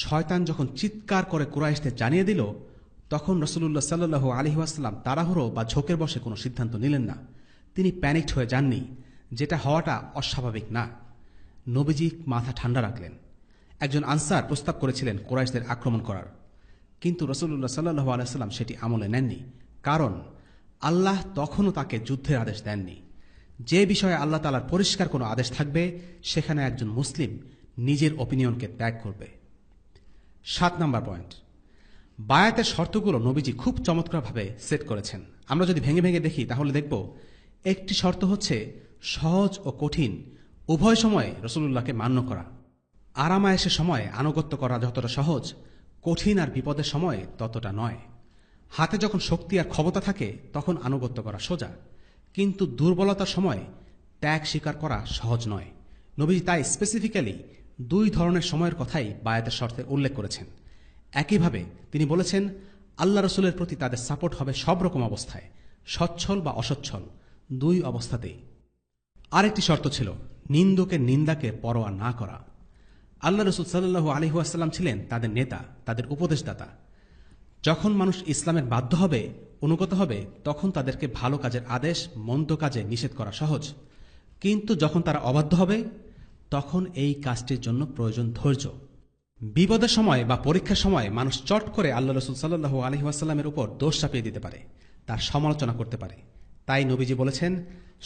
শয়তান যখন চিৎকার করে কুরাইশদের জানিয়ে দিল, তখন রাসূলুল্লাহ সাল্লাল্লাহু আলাইহি ওয়াসাল্লাম তাড়াহুড়ো বা ঝোঁকের বশে কোনো সিদ্ধান্ত নিলেন না। তিনি প্যানিকড হয়ে যাননি, যেটা হওয়াটা অস্বাভাবিক না। নবীজি মাথা ঠান্ডা রাখলেন। একজন আনসার প্রস্তাব করেছিলেন কুরাইশদের আক্রমণ করার, কিন্তু রাসূলুল্লাহ সাল্লাল্লাহু আলাইহি ওয়াসাল্লাম সেটি আমলে নেননি, কারণ আল্লাহ তখনও তাকে যুদ্ধের আদেশ দেননি। যে বিষয়ে আল্লাহ তাআলার পরিষ্কার কোনো আদেশ থাকবে, সেখানে একজন মুসলিম নিজের অপিনিয়নকে ত্যাগ করবে। 7 নম্বর পয়েন্ট, বায়াতের শর্তগুলো নবীজি খুব চমৎকারভাবে সেট করেছেন। আমরা যদি ভেঙে ভেঙে দেখি তাহলে দেখব একটি শর্ত হচ্ছে সহজ ও কঠিন উভয় সময়ে রাসূলুল্লাহকে মান্য করা। আরামায়েশের সময় আনুগত্য করা যতটা সহজ, কঠিন আর বিপদের সময় ততটা নয়। হাতে যখন শক্তি আর ক্ষমতা থাকে তখন আনুগত্য করা সোজা, কিন্তু দুর্বলতার সময় ত্যাগ স্বীকার করা সহজ নয়। নবীজি তাই স্পেসিফিক্যালি 2 ধরনের সময়ের কথাই বায়াতের শর্তে উল্লেখ করেছেন। একইভাবে তিনি বলেছেন আল্লাহ রসুলের প্রতি তাদের সাপোর্ট হবে সব রকম অবস্থায়, সচ্ছল বা অসচ্ছল 2 অবস্থাতেই। আরেকটি শর্ত ছিল নিন্দুকের নিন্দাকে পরোয়া না করা। আল্লাহ রসুল সাল্লাল্লাহু আলাইহি ওয়াসাল্লাম ছিলেন তাদের নেতা, তাদের উপদেশদাতা। যখন মানুষ ইসলামের বাধ্য হবে, অনুগত হবে, তখন তাদেরকে ভালো কাজের আদেশ, মন্দ কাজে নিষেধ করা সহজ। কিন্তু যখন তারা অবাধ্য হবে, তখন এই কাজটির জন্য প্রয়োজন ধৈর্য। বিপদের সময় বা পরীক্ষার সময় মানুষ চট করে আল্লাহ রসুল সাল্লাল্লাহু আলাইহি ওয়াসাল্লামের উপর দোষ চাপিয়ে দিতে পারে, তার সমালোচনা করতে পারে। তাই নবীজি বলেছেন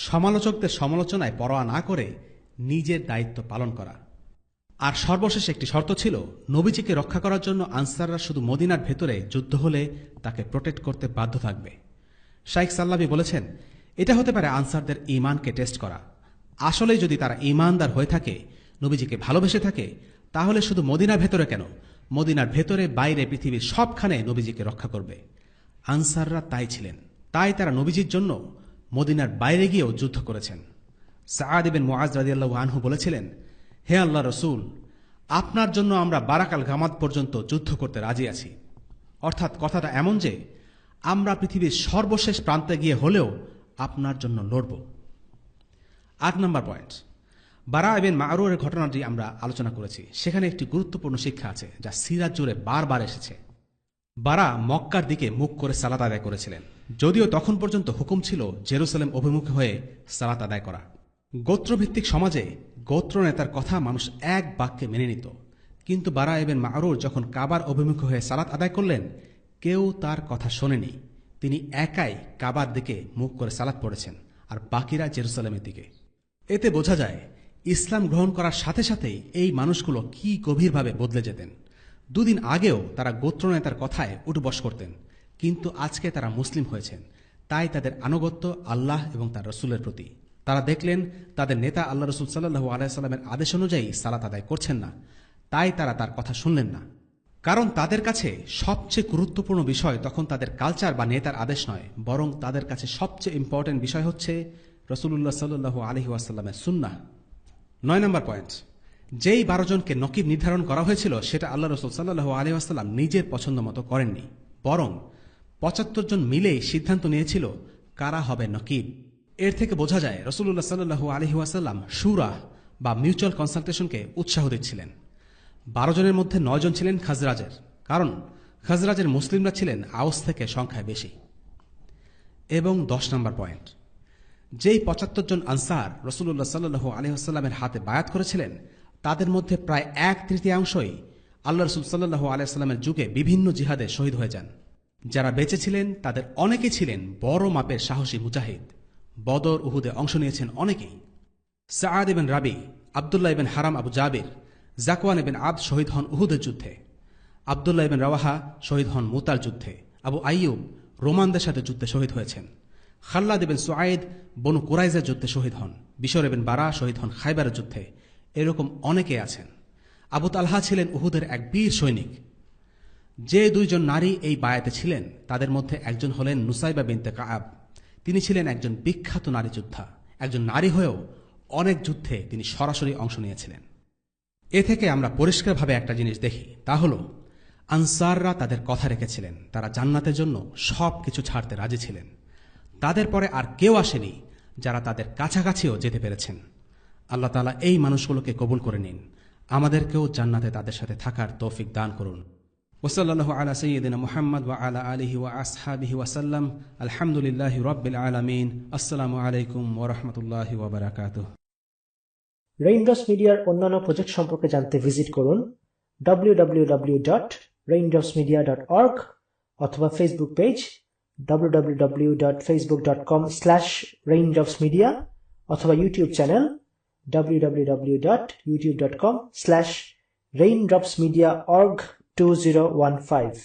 সমালোচকদের সমালোচনায় পরোয়া না করে নিজের দায়িত্ব পালন করা। আর সর্বশেষ একটি শর্ত ছিল, নবীজিকে রক্ষা করার জন্য আনসাররা শুধু মদিনার ভেতরে যুদ্ধ হলে তাকে প্রোটেক্ট করতে বাধ্য থাকবে। শাইখ সাল্লাবি বলেছেন, এটা হতে পারে আনসারদের ঈমানকে টেস্ট করা। আসলেই যদি তারা ঈমানদার হয়ে থাকে, নবীজিকে ভালোবেসে থাকে, তাহলে শুধু মদিনার ভেতরে কেন, মদিনার ভেতরে বাইরে পৃথিবীর সবখানে নবীজিকে রক্ষা করবে। আনসাররা তাই ছিলেন, তাই তারা নবীজির জন্য মদিনার বাইরে গিয়েও যুদ্ধ করেছেন। সাআদ ইবনে মুআজ রাদিয়াল্লাহু আনহু বলেছিলেন, হে আল্লাহ রসুল, আপনার জন্য আমরা বারাকাল গামাদ পর্যন্ত যুদ্ধ করতে রাজি আছি। অর্থাৎ কথাটা এমন যে আমরা পৃথিবীর সর্বশেষ প্রান্তে গিয়ে হলেও আপনার জন্য লড়ব। 8 নম্বর পয়েন্ট, বারা ইবনে মারুরের ঘটনাটি আমরা আলোচনা করেছি। সেখানে একটি গুরুত্বপূর্ণ শিক্ষা আছে যা সিরাত জুড়ে বারবার এসেছে। বারা মক্কার দিকে মুখ করে সালাত আদায় করেছিলেন, যদিও তখন পর্যন্ত হুকুম ছিল জেরুসালেম অভিমুখে হয়ে সালাত আদায় করা। গোত্রভিত্তিক সমাজে গোত্র নেতার কথা মানুষ এক বাক্যে মেনে নিত, কিন্তু বারা ইবনে মারুর যখন কাবার অভিমুখে হয়ে সালাত আদায় করলেন, কেউ তার কথা শোনেনি। তিনি একাই কাবার দিকে মুখ করে সালাত পড়েছেন, আর বাকিরা জেরুসালেমের দিকে। এতে বোঝা যায় ইসলাম গ্রহণ করার সাথে সাথেই এই মানুষগুলো কি গভীরভাবে বদলে যেতেন। 2 দিন আগেও তারা গোত্রনেতার কথায় উঠবস করতেন, কিন্তু আজকে তারা মুসলিম হয়েছেন, তাই তাদের আনুগত্য আল্লাহ এবং তার রসুলের প্রতি। তারা দেখলেন তাদের নেতা আল্লাহ রসুল সাল্লাল্লাহু আলাইহি সাল্লামের আদেশ অনুযায়ী সালাত আদায় করছেন না, তাই তারা তার কথা শুনলেন না। কারণ তাদের কাছে সবচেয়ে গুরুত্বপূর্ণ বিষয় তখন তাদের কালচার বা নেতার আদেশ নয়, বরং তাদের কাছে সবচেয়ে ইম্পর্টেন্ট বিষয় হচ্ছে রাসূলুল্লাহ সাল্লাল্লাহু আলাইহি ওয়াসাল্লামের সুন্নাহ। 9 নম্বর পয়েন্ট, যেই 12 জনকে নকিব নির্ধারণ করা হয়েছিল সেটা আল্লাহ রসুল সাল্লাল্লাহু আলাইহি ওয়াসাল্লাম নিজের পছন্দ মতো করেননি, বরং 75 জন মিলেই সিদ্ধান্ত নিয়েছিল কারা হবে নকিব। এর থেকে বোঝা যায় রাসূলুল্লাহ সাল্লাল্লাহু আলাইহি ওয়াসাল্লাম শুরা বা মিউচুয়াল কনসালটেশনকে উৎসাহ দিচ্ছিলেন। 12 জনের মধ্যে 9 জন ছিলেন খাজরাজের, কারণ খাজরাজের মুসলিমরা ছিলেন আউস থেকে সংখ্যায় বেশি। এবং 10 নম্বর পয়েন্ট, যেই 75 জন আনসার রাসূলুল্লাহ সাল্লাল্লাহু আলাইহি ওয়াসাল্লামের হাতে বায়াত করেছিলেন, তাদের মধ্যে প্রায় 1/3 আল্লাহ রাসূল সাল্লাল্লাহু আলাইহি ওয়াসাল্লামের যুগে বিভিন্ন জিহাদে শহীদ হয়ে যান। যারা বেঁচে ছিলেন তাদের অনেকে ছিলেন বড় মাপের সাহসী মুজাহিদ। বদর, উহুদে অংশ নিয়েছেন অনেকেই। সাআদ ইবনে রাবি, আব্দুল্লাহ ইবনে হারাম আবু জাবির, জাকওয়ান ইবনে আবদ শহীদ হন উহুদের যুদ্ধে। আব্দুল্লাহ ইবনে রাওয়াহা শহীদ হন মুতার যুদ্ধে। আবু আইয়ুব রোমানদের সাথে যুদ্ধে শহীদ হয়েছেন। খাল্লাদ ইবনে সুআইদ বনু কুরাইজার যুদ্ধে শহীদ হন। বিশর ইবনে বারা শহীদ হন খাইবারের যুদ্ধে। এরকম অনেকে আছেন। আবু তালহা ছিলেন উহুদের এক বীর সৈনিক। যে 2 জন নারী এই বায়াতে ছিলেন তাদের মধ্যে একজন হলেন নুসাইবা বিনতে কাআব। তিনি ছিলেন একজন বিখ্যাত নারী যোদ্ধা। একজন নারী হয়েও অনেক যুদ্ধে তিনি সরাসরি অংশ নিয়েছিলেন। এ থেকে আমরা পরিষ্কারভাবে একটা জিনিস দেখি, তা হল আনসাররা তাদের কথা রেখেছিলেন। তারা জান্নাতের জন্য সব কিছু ছাড়তে রাজি ছিলেন। তাদের পরে আর কেউ আসেনি যারা তাদের কাছাকাছিও যেতে পেরেছেন। আল্লাহ তাআলা এই মানুষগুলোকে কবুল করে নিন, আমাদেরকেও জান্নাতে তাদের সাথে থাকার তৌফিক দান করুন। ওয়াসাল্লাল্লাহু আলা সাইয়্যিদিনা মুহাম্মদ ওয়া আলা আলিহি ওয়া আসহাবিহি ওয়া সাল্লাম। আলহামদুলিল্লাহি রাব্বিল আলামিন। আসসালামু আলাইকুম ওয়া রাহমাতুল্লাহি ওয়া বারাকাতুহু। রেইনড্রপস মিডিয়ার অন্যান্য প্রজেক্ট সম্পর্কে জানতে ভিজিট করুন www.raindropsmedia.org অথবা ফেসবুক পেজ www.facebook.com/raindropsmedia অথবা ইউটিউব চ্যানেল www.youtube.com/raindropsmediaorg2015